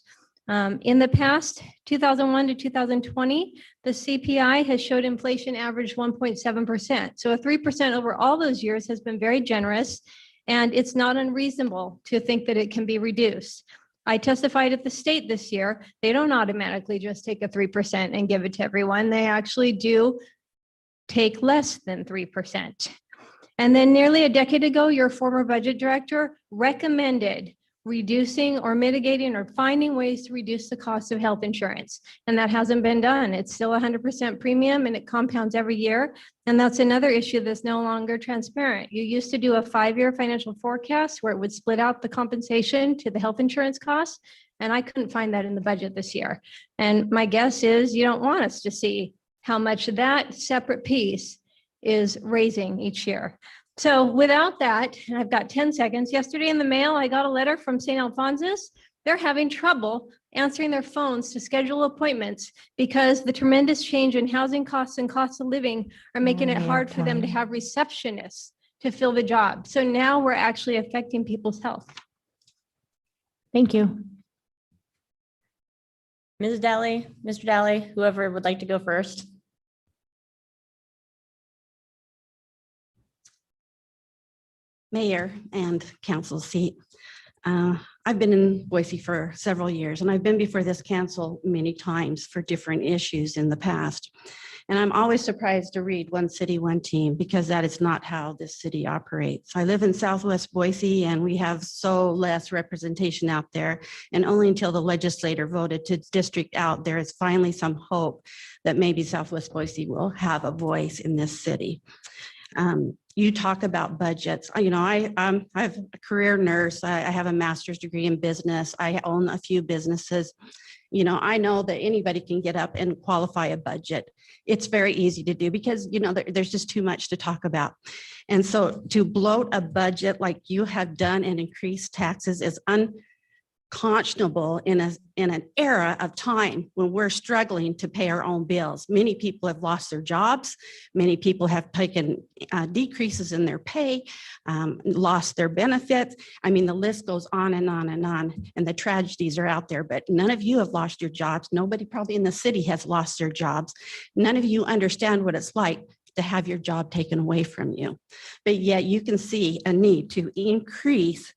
In the past, 2001 to 2020, the CPI has showed inflation averaged 1.7%. So a 3% over all those years has been very generous, and it's not unreasonable to think that it can be reduced. I testified at the state this year. They don't automatically just take a 3% and give it to everyone. They actually do take less than 3%. And then nearly a decade ago, your former budget director recommended reducing or mitigating or finding ways to reduce the cost of health insurance. And that hasn't been done. It's still 100% premium and it compounds every year. And that's another issue that's no longer transparent. You used to do a 5-year financial forecast where it would split out the compensation to the health insurance costs. And I couldn't find that in the budget this year. And my guess is you don't want us to see how much that separate piece is raising each year. So without that, and I've got 10 seconds, yesterday in the mail, I got a letter from St. Alphonsus. They're having trouble answering their phones to schedule appointments because the tremendous change in housing costs and cost of living are making it hard for them to have receptionists to fill the job. So now we're actually affecting people's health. Thank you. Ms. Daly, Mr. Daly, whoever would like to go first. Mayor and council seat. I've been in Boise for several years, and I've been before this council many times for different issues in the past. And I'm always surprised to read one city, one team, because that is not how this city operates. I live in Southwest Boise, and we have so less representation out there. And only until the legislator voted to district out, there is finally some hope that maybe Southwest Boise will have a voice in this city. You talk about budgets. You know, I'm a career nurse. I have a master's degree in business. I own a few businesses. You know, I know that anybody can get up and qualify a budget. It's very easy to do because, you know, there's just too much to talk about. And so to bloat a budget like you have done and increase taxes is conscionable in an era of time when we're struggling to pay our own bills. Many people have lost their jobs. Many people have taken decreases in their pay, lost their benefits. I mean, the list goes on and on and on, and the tragedies are out there, but none of you have lost your jobs. Nobody probably in the city has lost their jobs. None of you understand what it's like to have your job taken away from you. But yet you can see a need to increase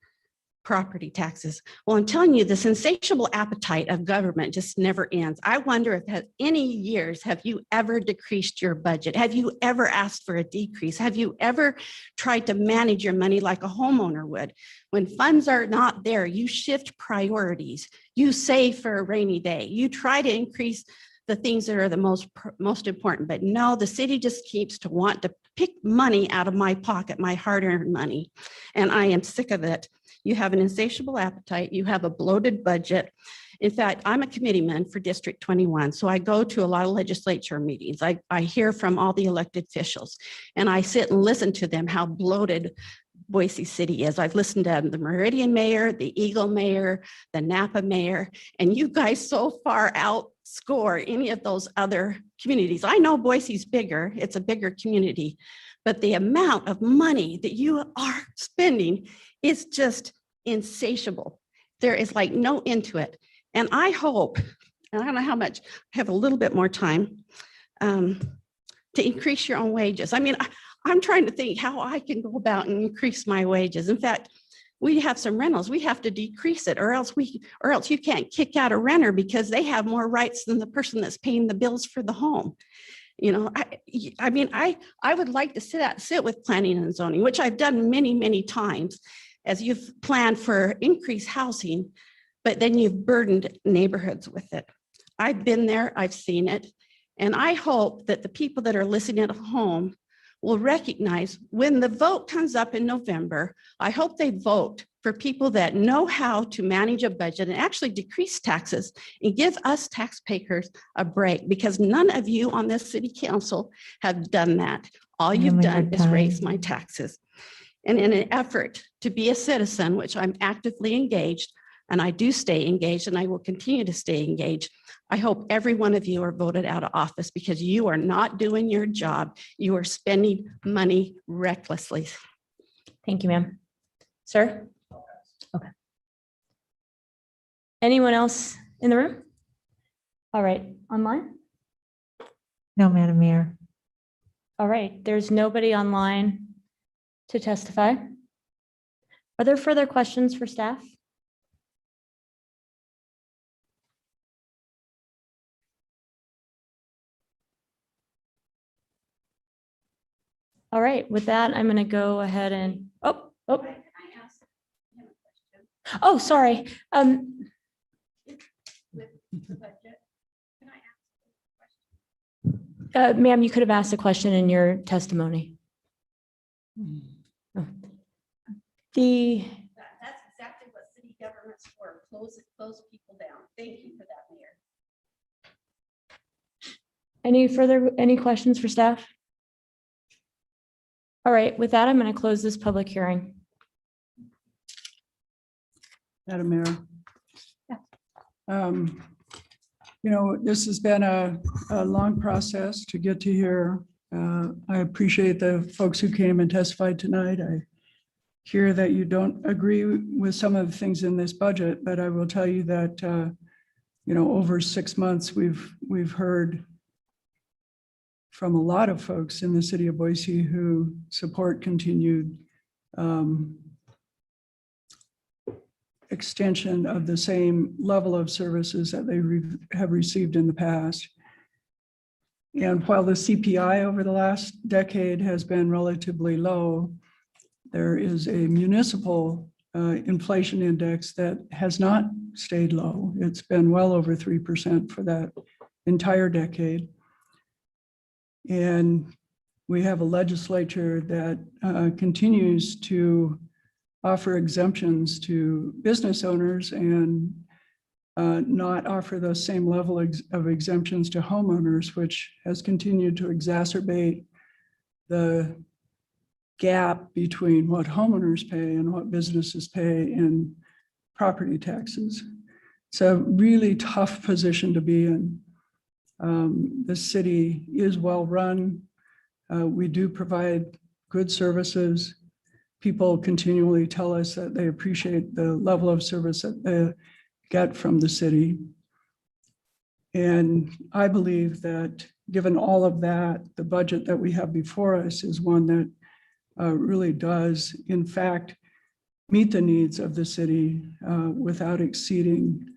property taxes. Well, I'm telling you, this insatiable appetite of government just never ends. I wonder if at any years have you ever decreased your budget? Have you ever asked for a decrease? Have you ever tried to manage your money like a homeowner would? When funds are not there, you shift priorities. You save for a rainy day. You try to increase the things that are the most important. But no, the city just keeps to want to pick money out of my pocket, my hard-earned money. And I am sick of it. You have an insatiable appetite. You have a bloated budget. In fact, I'm a committeeman for District 21, so I go to a lot of legislature meetings. I hear from all the elected officials, and I sit and listen to them how bloated Boise City is. I've listened to the Meridian mayor, the Eagle mayor, the Napa mayor, and you guys so far outscore any of those other communities. I know Boise's bigger, it's a bigger community, but the amount of money that you are spending is just insatiable. There is like no end to it. And I hope, and I don't know how much, I have a little bit more time, to increase your own wages. I mean, I'm trying to think how I can go about and increase my wages. In fact, we have some rentals, we have to decrease it, or else you can't kick out a renter because they have more rights than the person that's paying the bills for the home. You know, I mean, I would like to sit with planning and zoning, which I've done many, many times, as you've planned for increased housing, but then you've burdened neighborhoods with it. I've been there, I've seen it, and I hope that the people that are listening at home will recognize when the vote comes up in November, I hope they vote for people that know how to manage a budget and actually decrease taxes and give us taxpayers a break, because none of you on this city council have done that. All you've done is raise my taxes. And in an effort to be a citizen, which I'm actively engaged, and I do stay engaged and I will continue to stay engaged, I hope every one of you are voted out of office because you are not doing your job. You are spending money recklessly. Thank you, ma'am. Sir? Okay. Anyone else in the room? All right, online? No, Madam Mayor. All right, there's nobody online to testify. Are there further questions for staff? All right, with that, I'm going to go ahead and, oh, sorry. Ma'am, you could have asked a question in your testimony. Oh. That's exactly what city government's for. Close people down. Thank you for that, Mayor. Any questions for staff? All right, with that, I'm going to close this public hearing. Madam Mayor. You know, this has been a long process to get to here. I appreciate the folks who came and testified tonight. I hear that you don't agree with some of the things in this budget, but I will tell you that, you know, over 6 months, we've heard from a lot of folks in the city of Boise who support continued extension of the same level of services that they have received in the past. And while the CPI over the last decade has been relatively low, there is a municipal inflation index that has not stayed low. It's been well over 3% for that entire decade. And we have a legislature that continues to offer exemptions to business owners and not offer the same level of exemptions to homeowners, which has continued to exacerbate the gap between what homeowners pay and what businesses pay in property taxes. It's a really tough position to be in. The city is well-run. We do provide good services. People continually tell us that they appreciate the level of service that they get from the city. And I believe that given all of that, the budget that we have before us is one that really does, in fact, meet the needs of the city without exceeding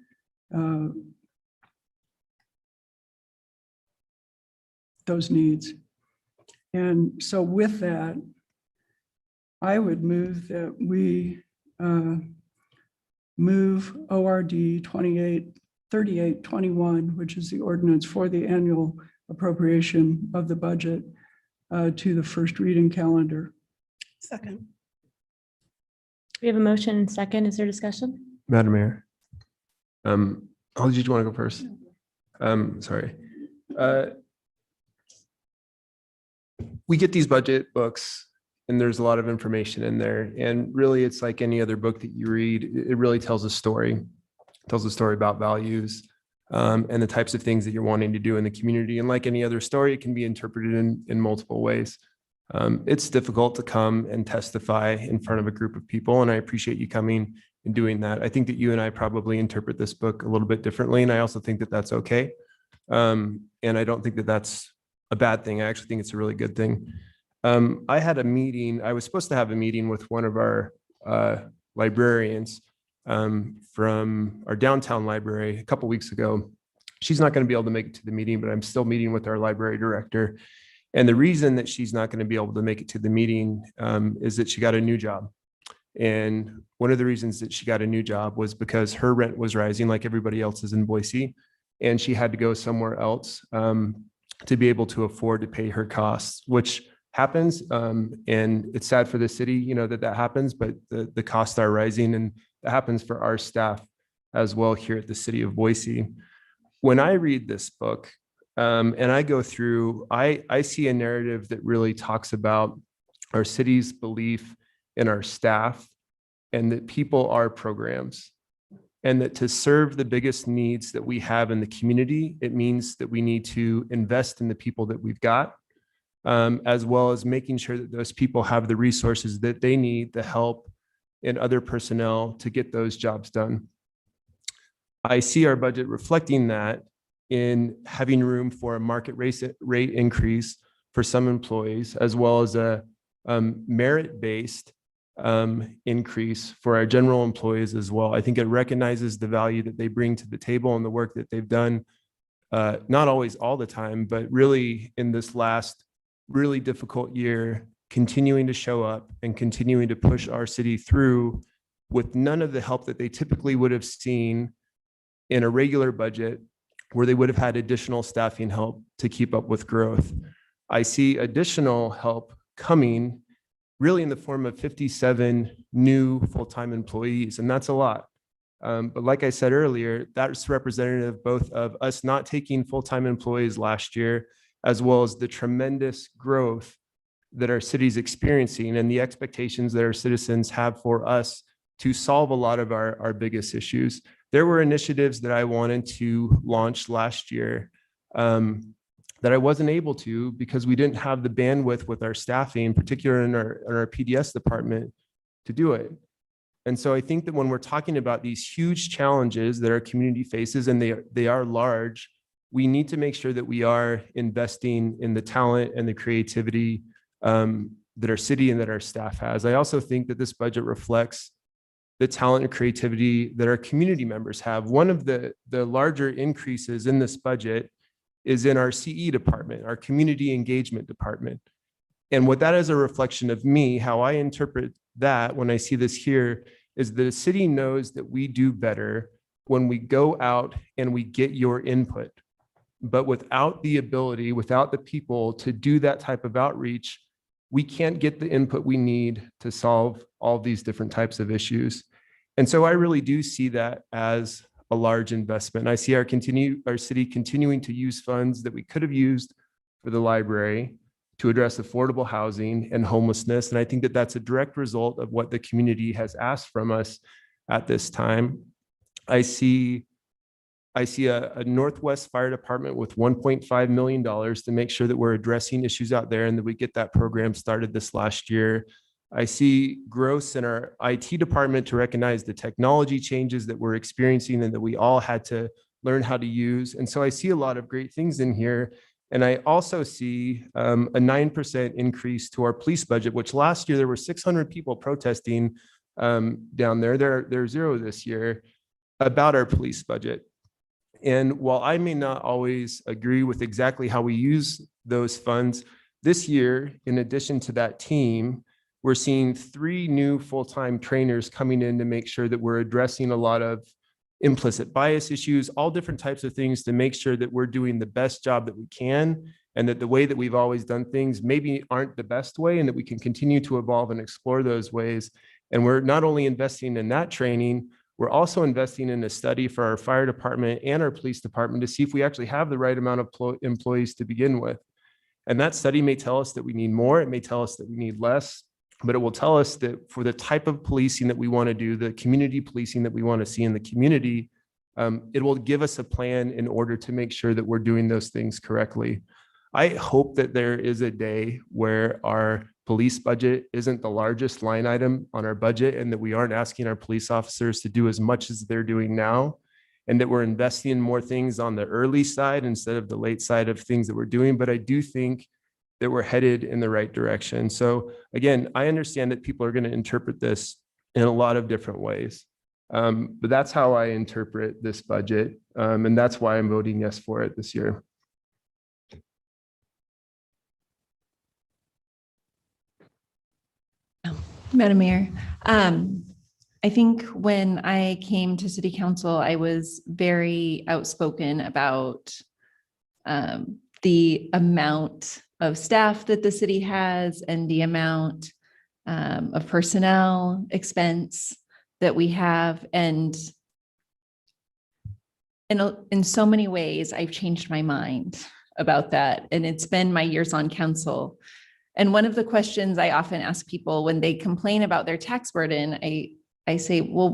those needs. And so with that, I would move that we move ORD 3821, which is the ordinance for the annual appropriation of the budget, to the first reading calendar. Second. We have a motion and second. Is there discussion? Madam Mayor. Oh, did you want to go first? Sorry. We get these budget books and there's a lot of information in there. And really, it's like any other book that you read. It really tells a story. It tells a story about values and the types of things that you're wanting to do in the community. And like any other story, it can be interpreted in multiple ways. It's difficult to come and testify in front of a group of people. And I appreciate you coming and doing that. I think that you and I probably interpret this book a little bit differently. And I also think that that's okay. And I don't think that that's a bad thing. I actually think it's a really good thing. I had a meeting. I was supposed to have a meeting with one of our librarians from our downtown library a couple weeks ago. She's not going to be able to make it to the meeting, but I'm still meeting with our library director. And the reason that she's not going to be able to make it to the meeting is that she got a new job. And one of the reasons that she got a new job was because her rent was rising like everybody else's in Boise. And she had to go somewhere else to be able to afford to pay her costs, which happens. And it's sad for the city, you know, that happens, but the costs are rising, and that happens for our staff as well here at the city of Boise. When I read this book and I go through, I see a narrative that really talks about our city's belief in our staff and that people are programs. And that to serve the biggest needs that we have in the community, it means that we need to invest in the people that we've got, as well as making sure that those people have the resources that they need, the help and other personnel to get those jobs done. I see our budget reflecting that in having room for a market rate increase for some employees, as well as a merit-based increase for our general employees as well. I think it recognizes the value that they bring to the table and the work that they've done, not always all the time, but really in this last really difficult year, continuing to show up and continuing to push our city through with none of the help that they typically would have seen in a regular budget where they would have had additional staffing help to keep up with growth. I see additional help coming really in the form of 57 new full-time employees, and that's a lot. But like I said earlier, that's representative both of us not taking full-time employees last year, as well as the tremendous growth that our city's experiencing and the expectations that our citizens have for us to solve a lot of our biggest issues. There were initiatives that I wanted to launch last year that I wasn't able to because we didn't have the bandwidth with our staffing, particularly in our PDS department, to do it. And so I think that when we're talking about these huge challenges that our community faces, and they are large, we need to make sure that we are investing in the talent and the creativity that our city and that our staff has. I also think that this budget reflects the talent and creativity that our community members have. One of the larger increases in this budget is in our CE department, our community engagement department. And what that is a reflection of me, how I interpret that when I see this here, is the city knows that we do better when we go out and we get your input. But without the ability, without the people to do that type of outreach, we can't get the input we need to solve all these different types of issues. And so I really do see that as a large investment. I see our city continuing to use funds that we could have used for the library to address affordable housing and homelessness. And I think that that's a direct result of what the community has asked from us at this time. I see a Northwest Fire Department with $1.5 million to make sure that we're addressing issues out there and that we get that program started this last year. I see growth in our IT department to recognize the technology changes that we're experiencing and that we all had to learn how to use. And so I see a lot of great things in here. And I also see a 9% increase to our police budget, which last year there were 600 people protesting down there. They're zero this year about our police budget. And while I may not always agree with exactly how we use those funds, this year, in addition to that team, we're seeing 3 new full-time trainers coming in to make sure that we're addressing a lot of implicit bias issues, all different types of things to make sure that we're doing the best job that we can, and that the way that we've always done things maybe aren't the best way, and that we can continue to evolve and explore those ways. And we're not only investing in that training, we're also investing in a study for our fire department and our police department to see if we actually have the right amount of employees to begin with. And that study may tell us that we need more, it may tell us that we need less, but it will tell us that for the type of policing that we want to do, the community policing that we want to see in the community, it will give us a plan in order to make sure that we're doing those things correctly. I hope that there is a day where our police budget isn't the largest line item on our budget, and that we aren't asking our police officers to do as much as they're doing now, and that we're investing in more things on the early side instead of the late side of things that we're doing. But I do think that we're headed in the right direction. So again, I understand that people are going to interpret this in a lot of different ways. But that's how I interpret this budget. And that's why I'm voting yes for it this year. Madam Mayor, I think when I came to City Council, I was very outspoken about the amount of staff that the city has and the amount of personnel expense that we have. And in so many ways, I've changed my mind about that. And it's been my years on council. And one of the questions I often ask people when they complain about their tax burden, I say, well,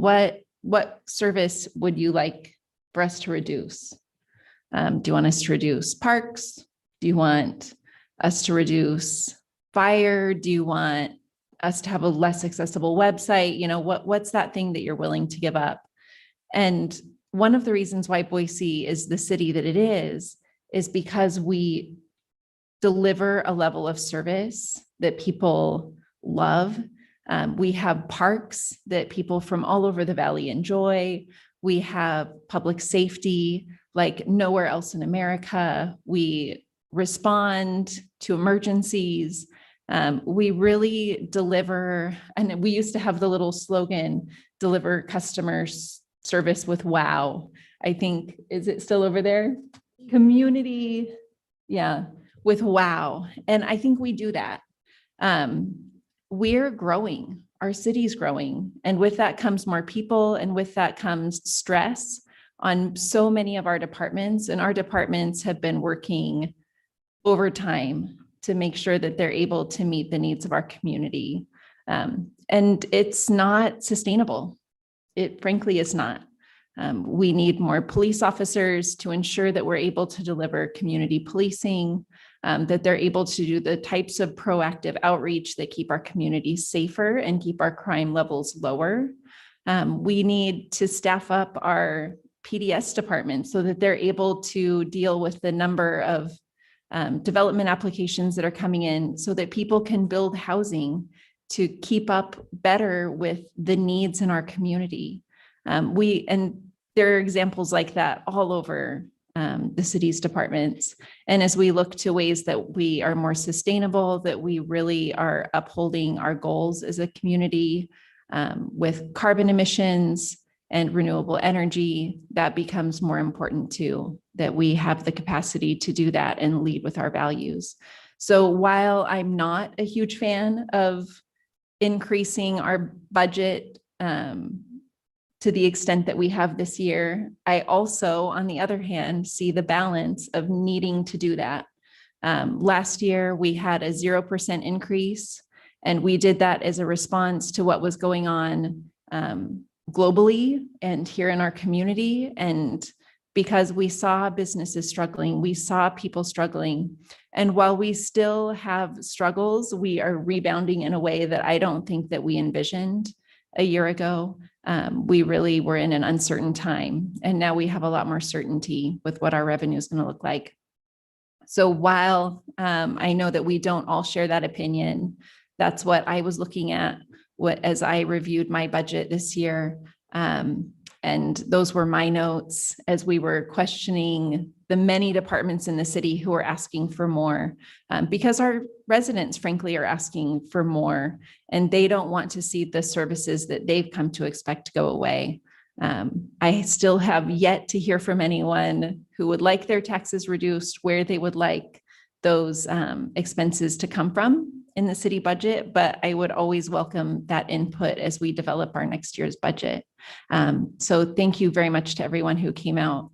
what service would you like for us to reduce? Do you want us to reduce parks? Do you want us to reduce fire? Do you want us to have a less accessible website? You know, what's that thing that you're willing to give up? And one of the reasons why Boise is the city that it is because we deliver a level of service that people love. We have parks that people from all over the valley enjoy. We have public safety like nowhere else in America. We respond to emergencies. We really deliver, and we used to have the little slogan, deliver customer service with wow. I think, is it still over there? Community, yeah, with wow. And I think we do that. We're growing, our city's growing. And with that comes more people, and with that comes stress on so many of our departments. And our departments have been working overtime to make sure that they're able to meet the needs of our community. And it's not sustainable. It frankly is not. We need more police officers to ensure that we're able to deliver community policing, that they're able to do the types of proactive outreach that keep our communities safer and keep our crime levels lower. We need to staff up our PDS department so that they're able to deal with the number of development applications that are coming in so that people can build housing to keep up better with the needs in our community. And there are examples like that all over the city's departments. And as we look to ways that we are more sustainable, that we really are upholding our goals as a community with carbon emissions and renewable energy, that becomes more important too, that we have the capacity to do that and lead with our values. So while I'm not a huge fan of increasing our budget to the extent that we have this year, I also, on the other hand, see the balance of needing to do that. Last year, we had a 0% increase, and we did that as a response to what was going on globally and here in our community. And because we saw businesses struggling, we saw people struggling. And while we still have struggles, we are rebounding in a way that I don't think that we envisioned a year ago. We really were in an uncertain time, and now we have a lot more certainty with what our revenue is going to look like. So while I know that we don't all share that opinion, that's what I was looking at as I reviewed my budget this year. And those were my notes as we were questioning the many departments in the city who are asking for more, because our residents, frankly, are asking for more, and they don't want to see the services that they've come to expect go away. I still have yet to hear from anyone who would like their taxes reduced, where they would like those expenses to come from in the city budget, but I would always welcome that input as we develop our next year's budget. So thank you very much to everyone who came out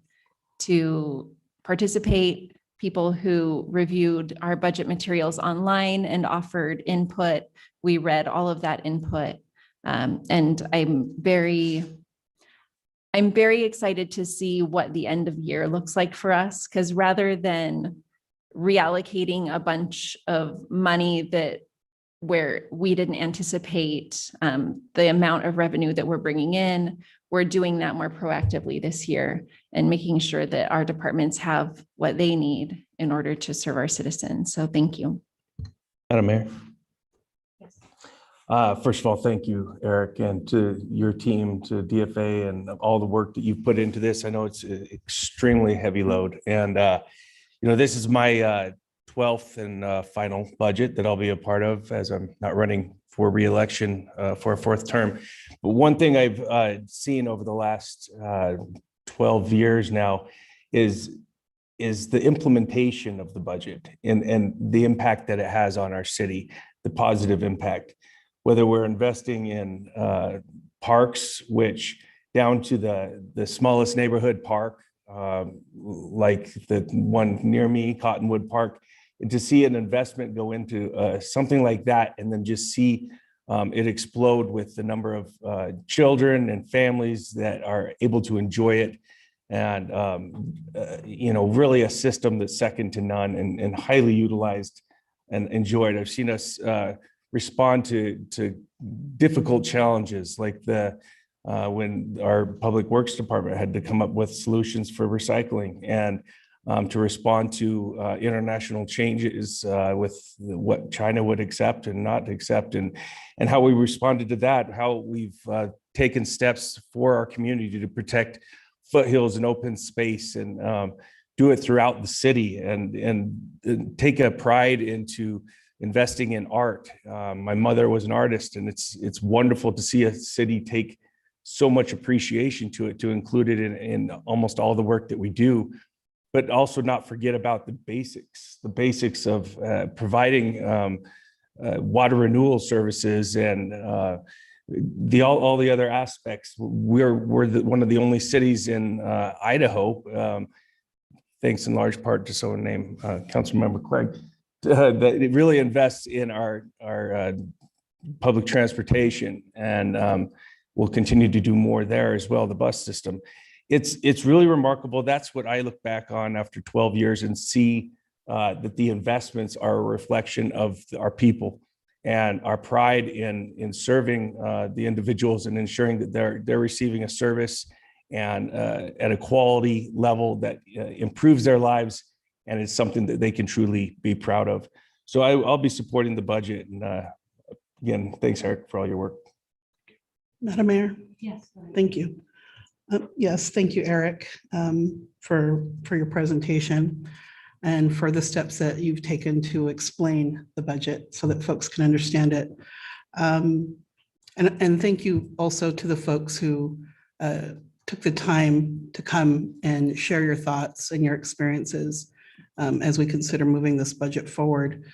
to participate, people who reviewed our budget materials online and offered input. We read all of that input. And I'm very excited to see what the end of year looks like for us, because rather than reallocating a bunch of money where we didn't anticipate the amount of revenue that we're bringing in, we're doing that more proactively this year and making sure that our departments have what they need in order to serve our citizens. So thank you. Madam Mayor. First of all, thank you, Eric, and to your team, to DFA, and all the work that you've put into this. I know it's an extremely heavy load, and this is my 12th and final budget that I'll be a part of, as I'm not running for re-election for a fourth term. But one thing I've seen over the last 12 years now is the implementation of the budget and the impact that it has on our city, the positive impact. Whether we're investing in parks, which down to the smallest neighborhood park, like the one near me, Cottonwood Park, and to see an investment go into something like that, and then just see it explode with the number of children and families that are able to enjoy it, and really a system that's second to none and highly utilized and enjoyed. I've seen us respond to difficult challenges, like when our Public Works Department had to come up with solutions for recycling, and to respond to international changes with what China would accept and not accept, and how we responded to that, how we've taken steps for our community to protect foothills and open space, and do it throughout the city, and take a pride into investing in art. My mother was an artist, and it's wonderful to see a city take so much appreciation to it, to include it in almost all the work that we do, but also not forget about the basics of providing water renewal services and all the other aspects. We're one of the only cities in Idaho, thanks in large part to someone named Councilmember Craig, that it really invests in our public transportation, and we'll continue to do more there as well, the bus system. It's really remarkable. That's what I look back on after 12 years and see that the investments are a reflection of our people and our pride in serving the individuals and ensuring that they're receiving a service and at a quality level that improves their lives, and it's something that they can truly be proud of. So I'll be supporting the budget. And again, thanks, Eric, for all your work. Madam Mayor? Yes. Thank you. Yes, thank you, Eric, for your presentation and for the steps that you've taken to explain the budget so that folks can understand it. And thank you also to the folks who took the time to come and share your thoughts and your experiences as we consider moving this budget forward.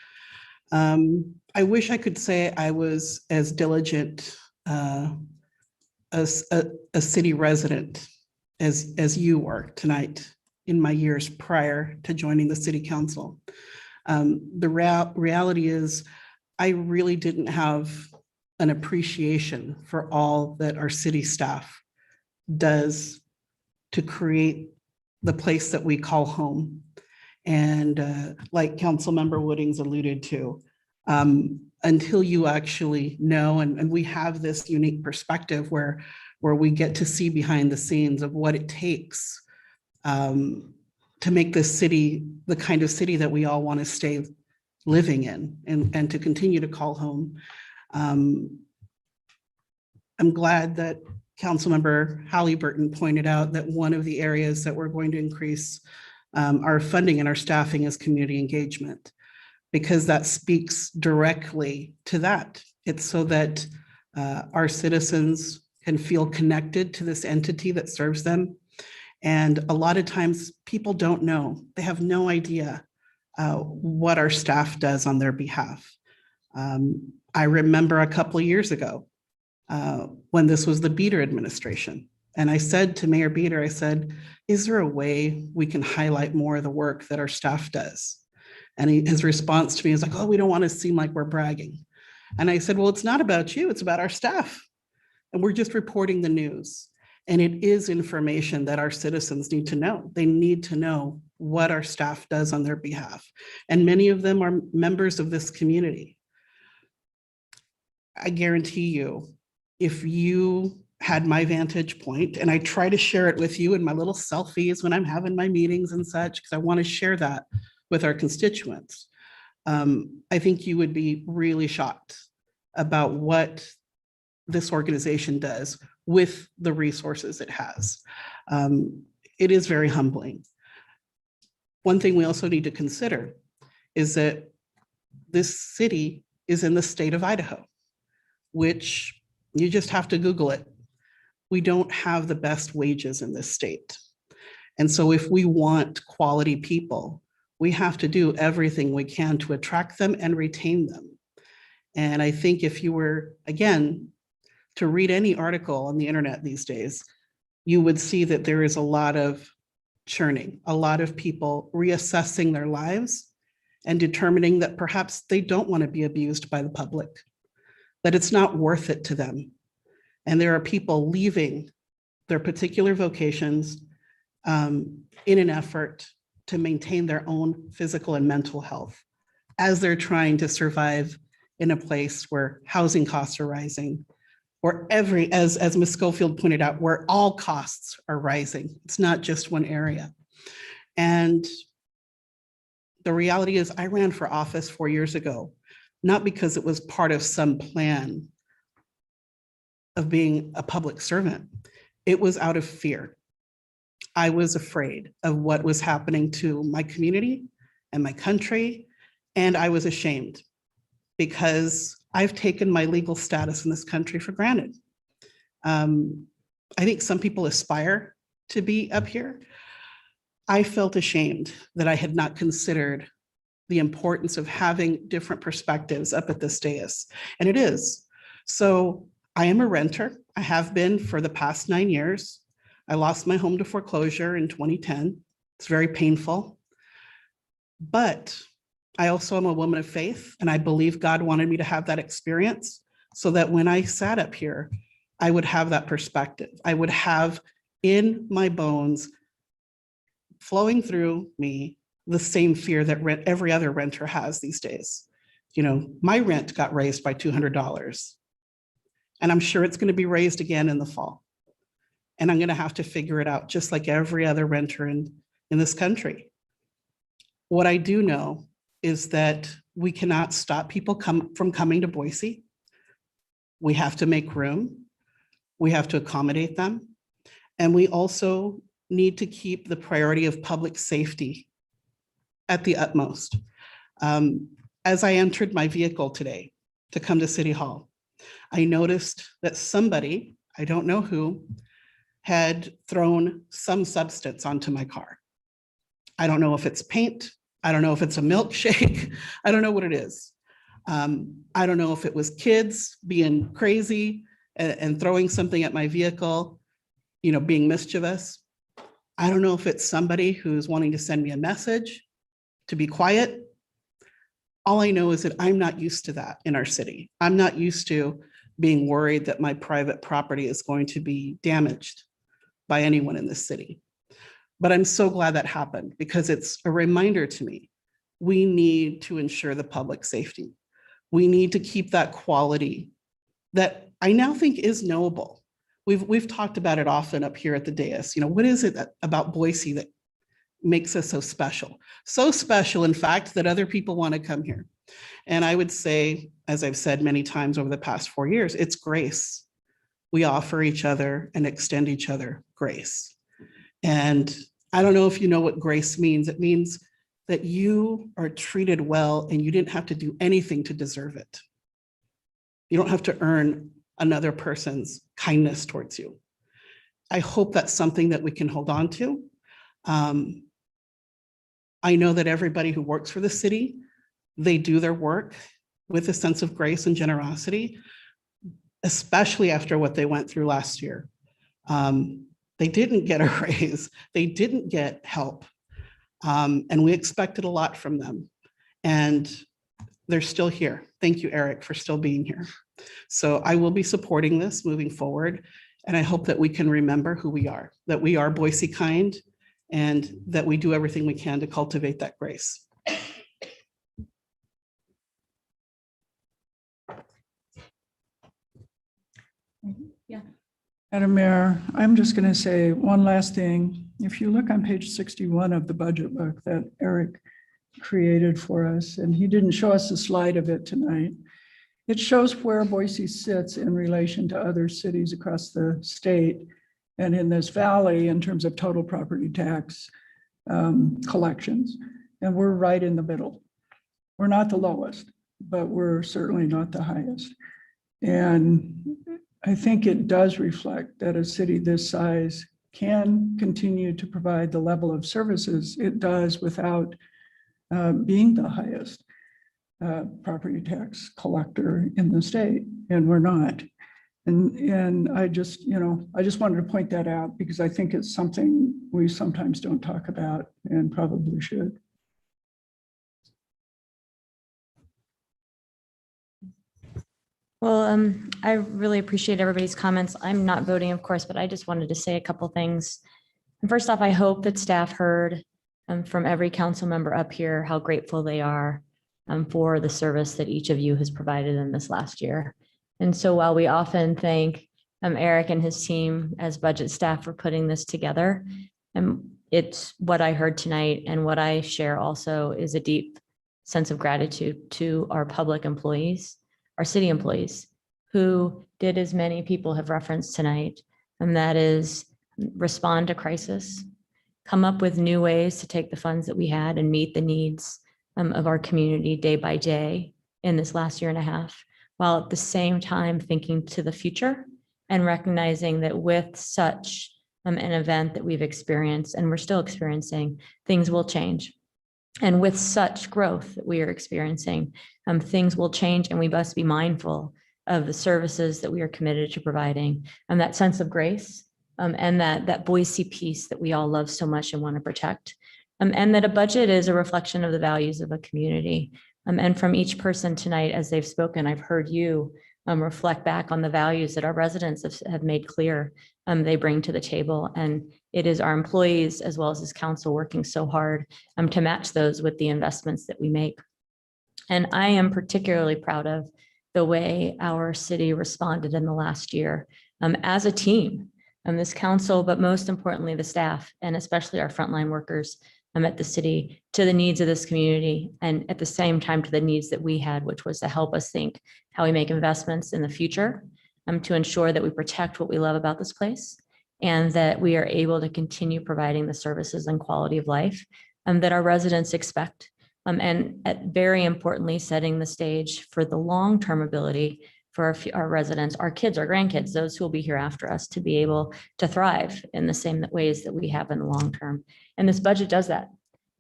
I wish I could say I was as diligent as a city resident as you were tonight in my years prior to joining the city council. The reality is I really didn't have an appreciation for all that our city staff does to create the place that we call home. And like Councilmember Woodings alluded to, until you actually know, and we have this unique perspective where we get to see behind the scenes of what it takes to make this city the kind of city that we all want to stay living in and to continue to call home. I'm glad that Councilmember Halliburton pointed out that one of the areas that we're going to increase our funding and our staffing is community engagement, because that speaks directly to that. It's so that our citizens can feel connected to this entity that serves them. And a lot of times people don't know, they have no idea what our staff does on their behalf. I remember a couple of years ago when this was the Beater administration. And I said to Mayor Beater, I said, is there a way we can highlight more of the work that our staff does? And his response to me is like, oh, we don't want to seem like we're bragging. And I said, well, it's not about you, it's about our staff. And we're just reporting the news. And it is information that our citizens need to know. They need to know what our staff does on their behalf. And many of them are members of this community. I guarantee you, if you had my vantage point, and I try to share it with you in my little selfies when I'm having my meetings and such, because I want to share that with our constituents. I think you would be really shocked about what this organization does with the resources it has. It is very humbling. One thing we also need to consider is that this city is in the state of Idaho, which you just have to Google it. We don't have the best wages in this state. And so if we want quality people, we have to do everything we can to attract them and retain them. And I think if you were, again, to read any article on the internet these days, you would see that there is a lot of churning, a lot of people reassessing their lives and determining that perhaps they don't want to be abused by the public, that it's not worth it to them. And there are people leaving their particular vocations in an effort to maintain their own physical and mental health as they're trying to survive in a place where housing costs are rising, or as Ms. Schofield pointed out, where all costs are rising. It's not just one area. And the reality is I ran for office 4 years ago, not because it was part of some plan of being a public servant. It was out of fear. I was afraid of what was happening to my community and my country, and I was ashamed because I've taken my legal status in this country for granted. I think some people aspire to be up here. I felt ashamed that I had not considered the importance of having different perspectives up at this dais, and it is. So I am a renter. I have been for the past 9 years. I lost my home to foreclosure in 2010. It's very painful. But I also am a woman of faith, and I believe God wanted me to have that experience so that when I sat up here, I would have that perspective. I would have in my bones, flowing through me, the same fear that every other renter has these days. You know, my rent got raised by $200. And I'm sure it's going to be raised again in the fall. And I'm going to have to figure it out just like every other renter in this country. What I do know is that we cannot stop people from coming to Boise. We have to make room. We have to accommodate them. And we also need to keep the priority of public safety at the utmost. As I entered my vehicle today to come to City Hall, I noticed that somebody, I don't know who, had thrown some substance onto my car. I don't know if it's paint. I don't know if it's a milkshake. I don't know what it is. I don't know if it was kids being crazy and throwing something at my vehicle, you know, being mischievous. I don't know if it's somebody who's wanting to send me a message to be quiet. All I know is that I'm not used to that in our city. I'm not used to being worried that my private property is going to be damaged by anyone in this city. But I'm so glad that happened because it's a reminder to me, we need to ensure the public safety. We need to keep that quality that I now think is knowable. We've talked about it often up here at the dais. What is it about Boise that makes us so special? So special, in fact, that other people want to come here. And I would say, as I've said many times over the past 4 years, it's grace. We offer each other and extend each other grace. And I don't know if you know what grace means. It means that you are treated well and you didn't have to do anything to deserve it. You don't have to earn another person's kindness towards you. I hope that's something that we can hold on to. I know that everybody who works for the city, they do their work with a sense of grace and generosity, especially after what they went through last year. They didn't get a raise, they didn't get help. And we expected a lot from them. And they're still here. Thank you, Eric, for still being here. So I will be supporting this moving forward. And I hope that we can remember who we are, that we are Boise kind, and that we do everything we can to cultivate that grace. Yeah. Madam Mayor, I'm just going to say one last thing. If you look on page 61 of the budget book that Eric created for us, and he didn't show us a slide of it tonight, it shows where Boise sits in relation to other cities across the state and in this valley in terms of total property tax collections. And we're right in the middle. We're not the lowest, but we're certainly not the highest. And I think it does reflect that a city this size can continue to provide the level of services it does without being the highest property tax collector in the state, and we're not. And I just wanted to point that out because I think it's something we sometimes don't talk about and probably should. Well, I really appreciate everybody's comments. I'm not voting, of course, but I just wanted to say a couple things. And first off, I hope that staff heard from every council member up here how grateful they are for the service that each of you has provided in this last year. And so while we often thank Eric and his team as budget staff for putting this together, it's what I heard tonight and what I share also is a deep sense of gratitude to our public employees, our city employees, who did as many people have referenced tonight, and that is respond to crisis, come up with new ways to take the funds that we had and meet the needs of our community day by day in this last year and a half, while at the same time thinking to the future and recognizing that with such an event that we've experienced and we're still experiencing, things will change. And with such growth that we are experiencing, things will change, and we must be mindful of the services that we are committed to providing, and that sense of grace, and that Boise piece that we all love so much and want to protect, and that a budget is a reflection of the values of a community. And from each person tonight, as they've spoken, I've heard you reflect back on the values that our residents have made clear they bring to the table. And it is our employees as well as this council working so hard to match those with the investments that we make. And I am particularly proud of the way our city responded in the last year as a team, this council, but most importantly, the staff, and especially our frontline workers at the city, to the needs of this community, and at the same time to the needs that we had, which was to help us think how we make investments in the future to ensure that we protect what we love about this place, and that we are able to continue providing the services and quality of life that our residents expect. And very importantly, setting the stage for the long-term ability for our residents, our kids, our grandkids, those who will be here after us, to be able to thrive in the same ways that we have in the long term. And this budget does that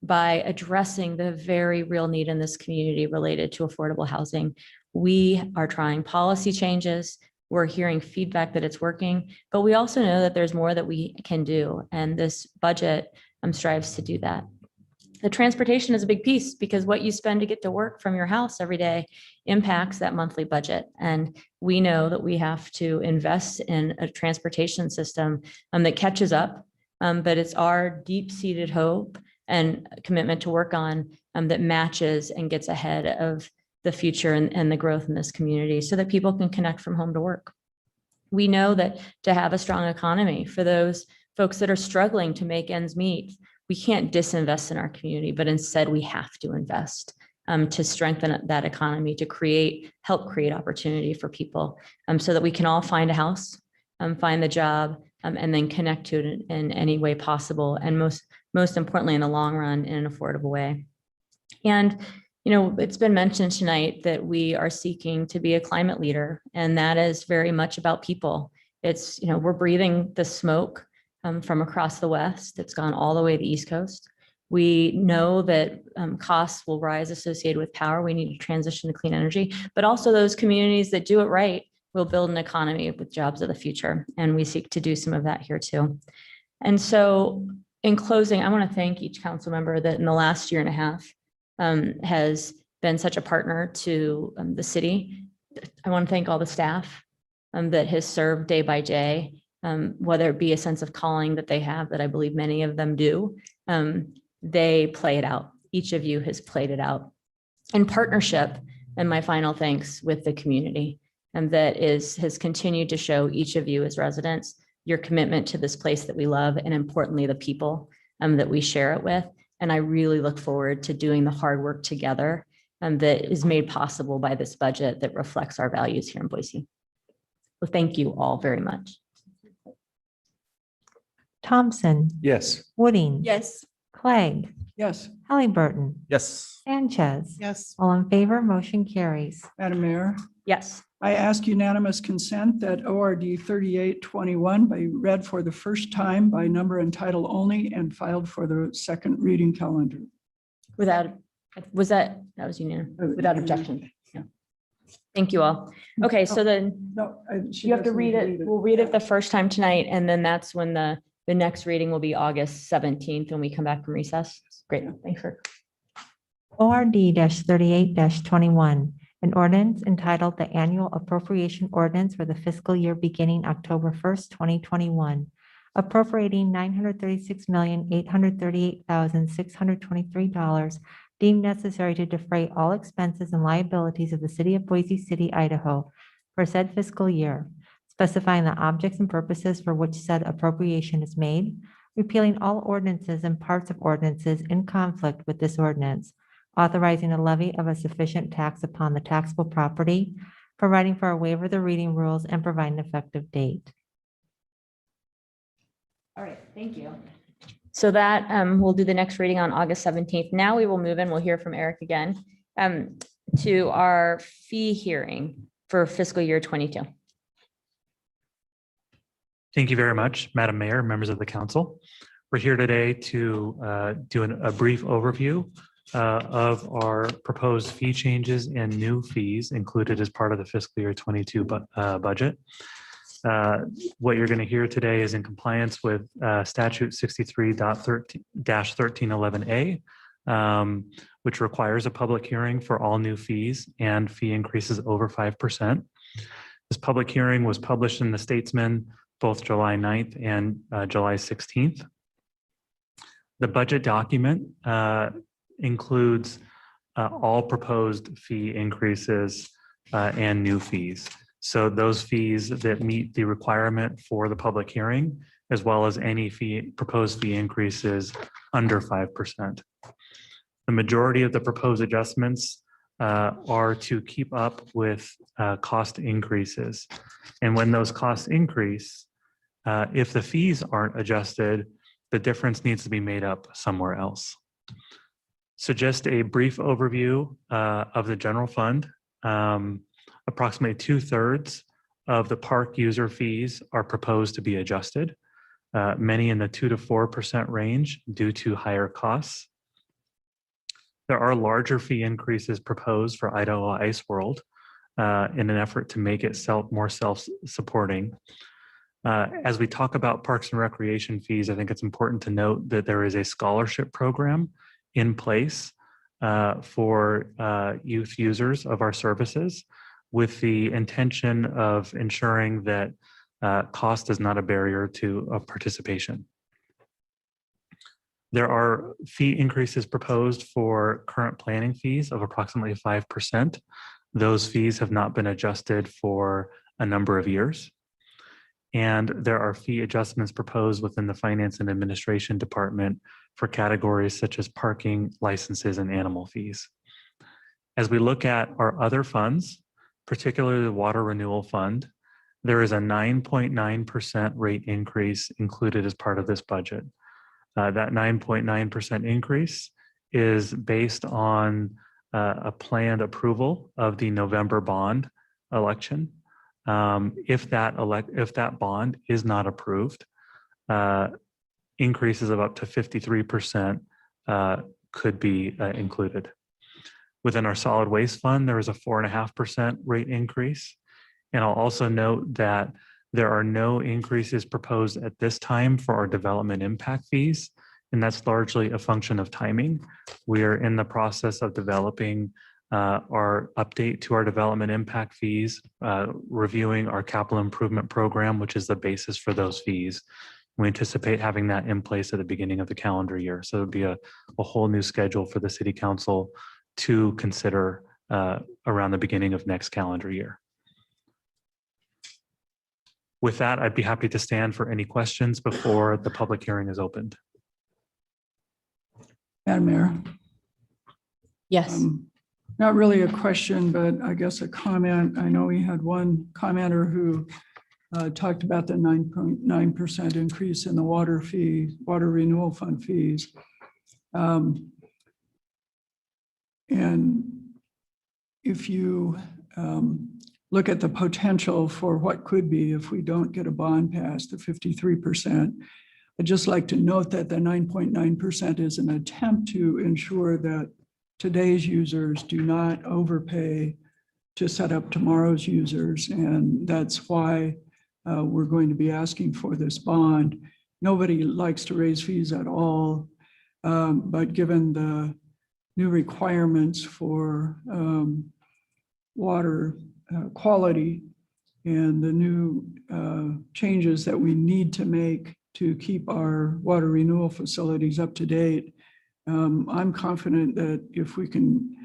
by addressing the very real need in this community related to affordable housing. We are trying policy changes. We're hearing feedback that it's working, but we also know that there's more that we can do. And this budget strives to do that. The transportation is a big piece because what you spend to get to work from your house every day impacts that monthly budget. And we know that we have to invest in a transportation system that catches up. But it's our deep-seated hope and commitment to work on that matches and gets ahead of the future and the growth in this community so that people can connect from home to work. We know that to have a strong economy for those folks that are struggling to make ends meet, we can't disinvest in our community, but instead we have to invest to strengthen that economy, to help create opportunity for people so that we can all find a house, find the job, and then connect to it in any way possible. And most importantly, in the long run, in an affordable way. And, it's been mentioned tonight that we are seeking to be a climate leader, and that is very much about people. It's, we're breathing the smoke from across the West. It's gone all the way to the East Coast. We know that costs will rise associated with power. We need to transition to clean energy, but also those communities that do it right will build an economy with jobs of the future. And we seek to do some of that here too. And so in closing, I want to thank each council member that in the last year and a half has been such a partner to the city. I want to thank all the staff that has served day by day, whether it be a sense of calling that they have, that I believe many of them do. They play it out. Each of you has played it out in partnership. And my final thanks with the community, and that has continued to show each of you as residents your commitment to this place that we love, and importantly, the people that we share it with. And I really look forward to doing the hard work together that is made possible by this budget that reflects our values here in Boise. Well, thank you all very much. Thompson, Yes. Wooding. Yes. Clegg, Yes, Halliburton, Yes. Sanchez. Yes. All in favor, motion carries. Madam Mayor, Yes. I ask unanimous consent that ORD 3821 be read for the first time by number and title only and filed for the second reading calendar. That was unanimous, without objection. Yeah. Thank you all. Okay, so then No, she you have to doesn't read it. We'll read it the first time tonight, and then that's when the next reading will be August 17th when we come back from recess. Great, thanks for. ORD 38-21, an ordinance entitled the Annual Appropriation Ordinance for the fiscal year beginning October 1st, 2021, appropriating $936,838,623 deemed necessary to defray all expenses and liabilities of the city of Boise City, Idaho for said fiscal year, specifying the objects and purposes for which said appropriation is made, repealing all ordinances and parts of ordinances in conflict with this ordinance, authorizing a levy of a sufficient tax upon the taxable property, providing for a waiver of the reading rules, and providing an effective date. All right, thank you. So that we'll do the next reading on August 17th. Now we will move in, we'll hear from Eric again, to our fee hearing for fiscal year 22. Thank you very much, Madam Mayor, members of the council. We're here today to do a brief overview of our proposed fee changes and new fees included as part of the fiscal year 22 budget. What you're going to hear today is in compliance with statute 63.1311A, which requires a public hearing for all new fees and fee increases over 5%. This public hearing was published in the Statesman both July 9th and July 16th. The budget document includes all proposed fee increases and new fees. So those fees that meet the requirement for the public hearing, as well as any proposed fee increases under 5%. The majority of the proposed adjustments are to keep up with cost increases. And when those costs increase, if the fees aren't adjusted, the difference needs to be made up somewhere else. So just a brief overview of the general fund. Approximately 2/3 of the park user fees are proposed to be adjusted, many in the 2 to 4% range due to higher costs. There are larger fee increases proposed for Idaho Ice World in an effort to make it more self-supporting. As we talk about parks and recreation fees, I think it's important to note that there is a scholarship program in place for youth users of our services, with the intention of ensuring that cost is not a barrier to participation. There are fee increases proposed for current planning fees of approximately 5%. Those fees have not been adjusted for a number of years. And there are fee adjustments proposed within the Finance and Administration Department for categories such as parking, licenses, and animal fees. As we look at our other funds, particularly the Water Renewal Fund, there is a 9.9% rate increase included as part of this budget. That 9.9% increase is based on a planned approval of the November bond election. If that bond is not approved, increases of up to 53% could be included. Within our solid waste fund, there is a 4.5% rate increase. And I'll also note that there are no increases proposed at this time for our development impact fees, and that's largely a function of timing. We are in the process of developing our update to our development impact fees, reviewing our capital improvement program, which is the basis for those fees. We anticipate having that in place at the beginning of the calendar year. So it would be a whole new schedule for the City Council to consider around the beginning of next calendar year. With that, I'd be happy to stand for any questions before the public hearing is opened. Madam Mayor. Yes. Not really a question, but I guess a comment. I know we had one commenter who talked about the 9.9% increase in the water renewal fund fees. And if you look at the potential for what could be if we don't get a bond passed, the 53%, I'd just like to note that the 9.9% is an attempt to ensure that today's users do not overpay to set up tomorrow's users. And that's why we're going to be asking for this bond. Nobody likes to raise fees at all, but given the new requirements for water quality and the new changes that we need to make to keep our water renewal facilities up to date, I'm confident that if we can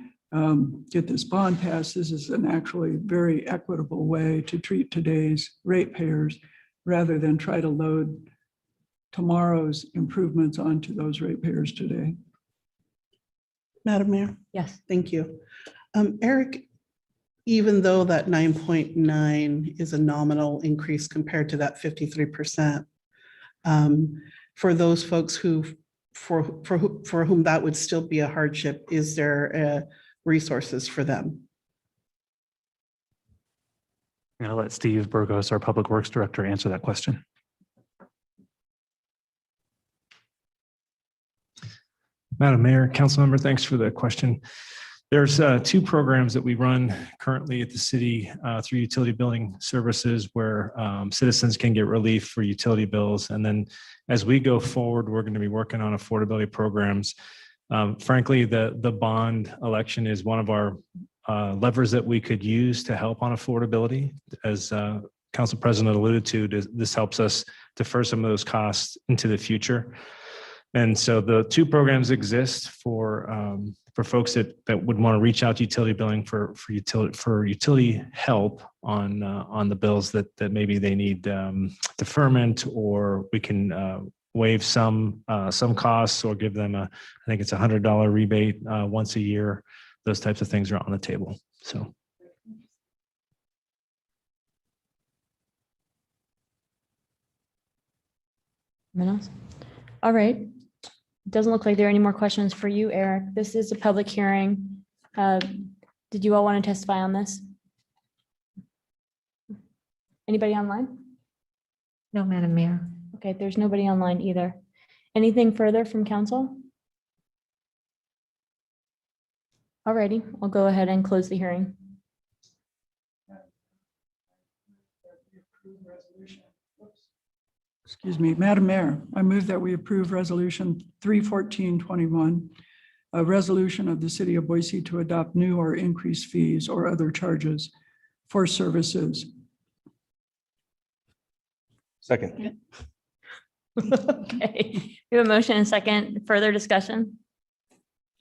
get this bond passed, this is an actually very equitable way to treat today's ratepayers rather than try to load tomorrow's improvements onto those ratepayers today. Madam Mayor? Yes. Thank you. Eric, even though that 9.9 is a nominal increase compared to that 53%, for those folks for whom that would still be a hardship, is there resources for them? I'm going to let Steve Burgos, our Public Works Director, answer that question. Madam Mayor, council member, thanks for the question. There's two programs that we run currently at the city through utility billing services where citizens can get relief for utility bills. And then as we go forward, we're going to be working on affordability programs. Frankly, the bond election is one of our levers that we could use to help on affordability. As Council President alluded to, this helps us defer some of those costs into the future. And so the two programs exist for folks that would want to reach out to utility billing for utility help on the bills that maybe they need deferment, or we can waive some costs or give them I think it's $100 rebate once a year. Those types of things are on the table. So. Anyone else? All right. Doesn't look like there are any more questions for you, Eric. This is a public hearing. Did you all want to testify on this? Anybody online? No, Madam Mayor. Okay, there's nobody online either. Anything further from council? All righty, I'll go ahead and close the hearing. Excuse me, Madam Mayor, I move that we approve resolution 31421 a resolution of the city of Boise to adopt new or increased fees or other charges for services. Second. Okay, we have a motion and second. Further discussion?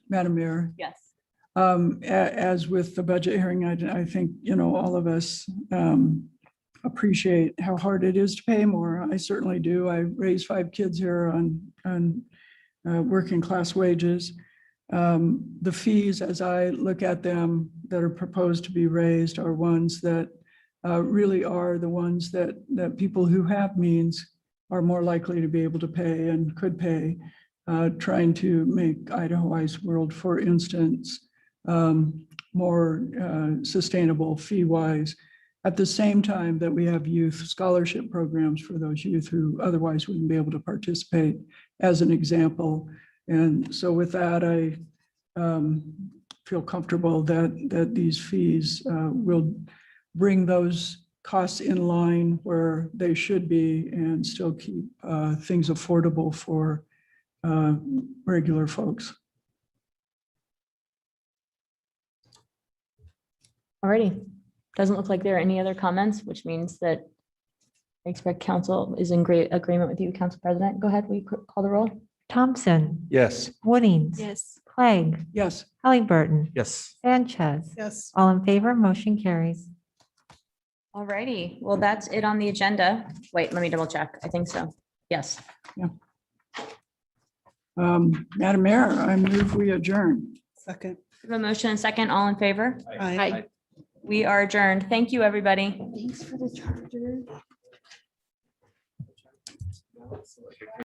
Madam Mayor, Yes. as with the budget hearing, I think, all of us appreciate how hard it is to pay more. I certainly do. I raised 5 kids here on working class wages. The fees, as I look at them, that are proposed to be raised are ones that really are the ones that people who have means are more likely to be able to pay and could pay. Trying to make Idaho Ice World, for instance, more sustainable fee-wise, at the same time that we have youth scholarship programs for those youth who otherwise wouldn't be able to participate, as an example. And so with that, I feel comfortable that these fees will bring those costs in line where they should be and still keep things affordable for regular folks. Alrighty. Doesn't look like there are any other comments, which means that I expect council is in great agreement with you, Council President. Go ahead, will you call the roll? Thompson, Yes. Woodings. Yes. Clegg, Yes, Halliburton, Yes. Sanchez. Yes. All in favor, motion carries. Alrighty, well, that's it on the agenda. Wait, let me double check. I think so. Yes. Madam Mayor, I move we adjourn. Second. We have a motion and second. All in favor? Aye. We are adjourned. Thank you, everybody. Thanks for the charger.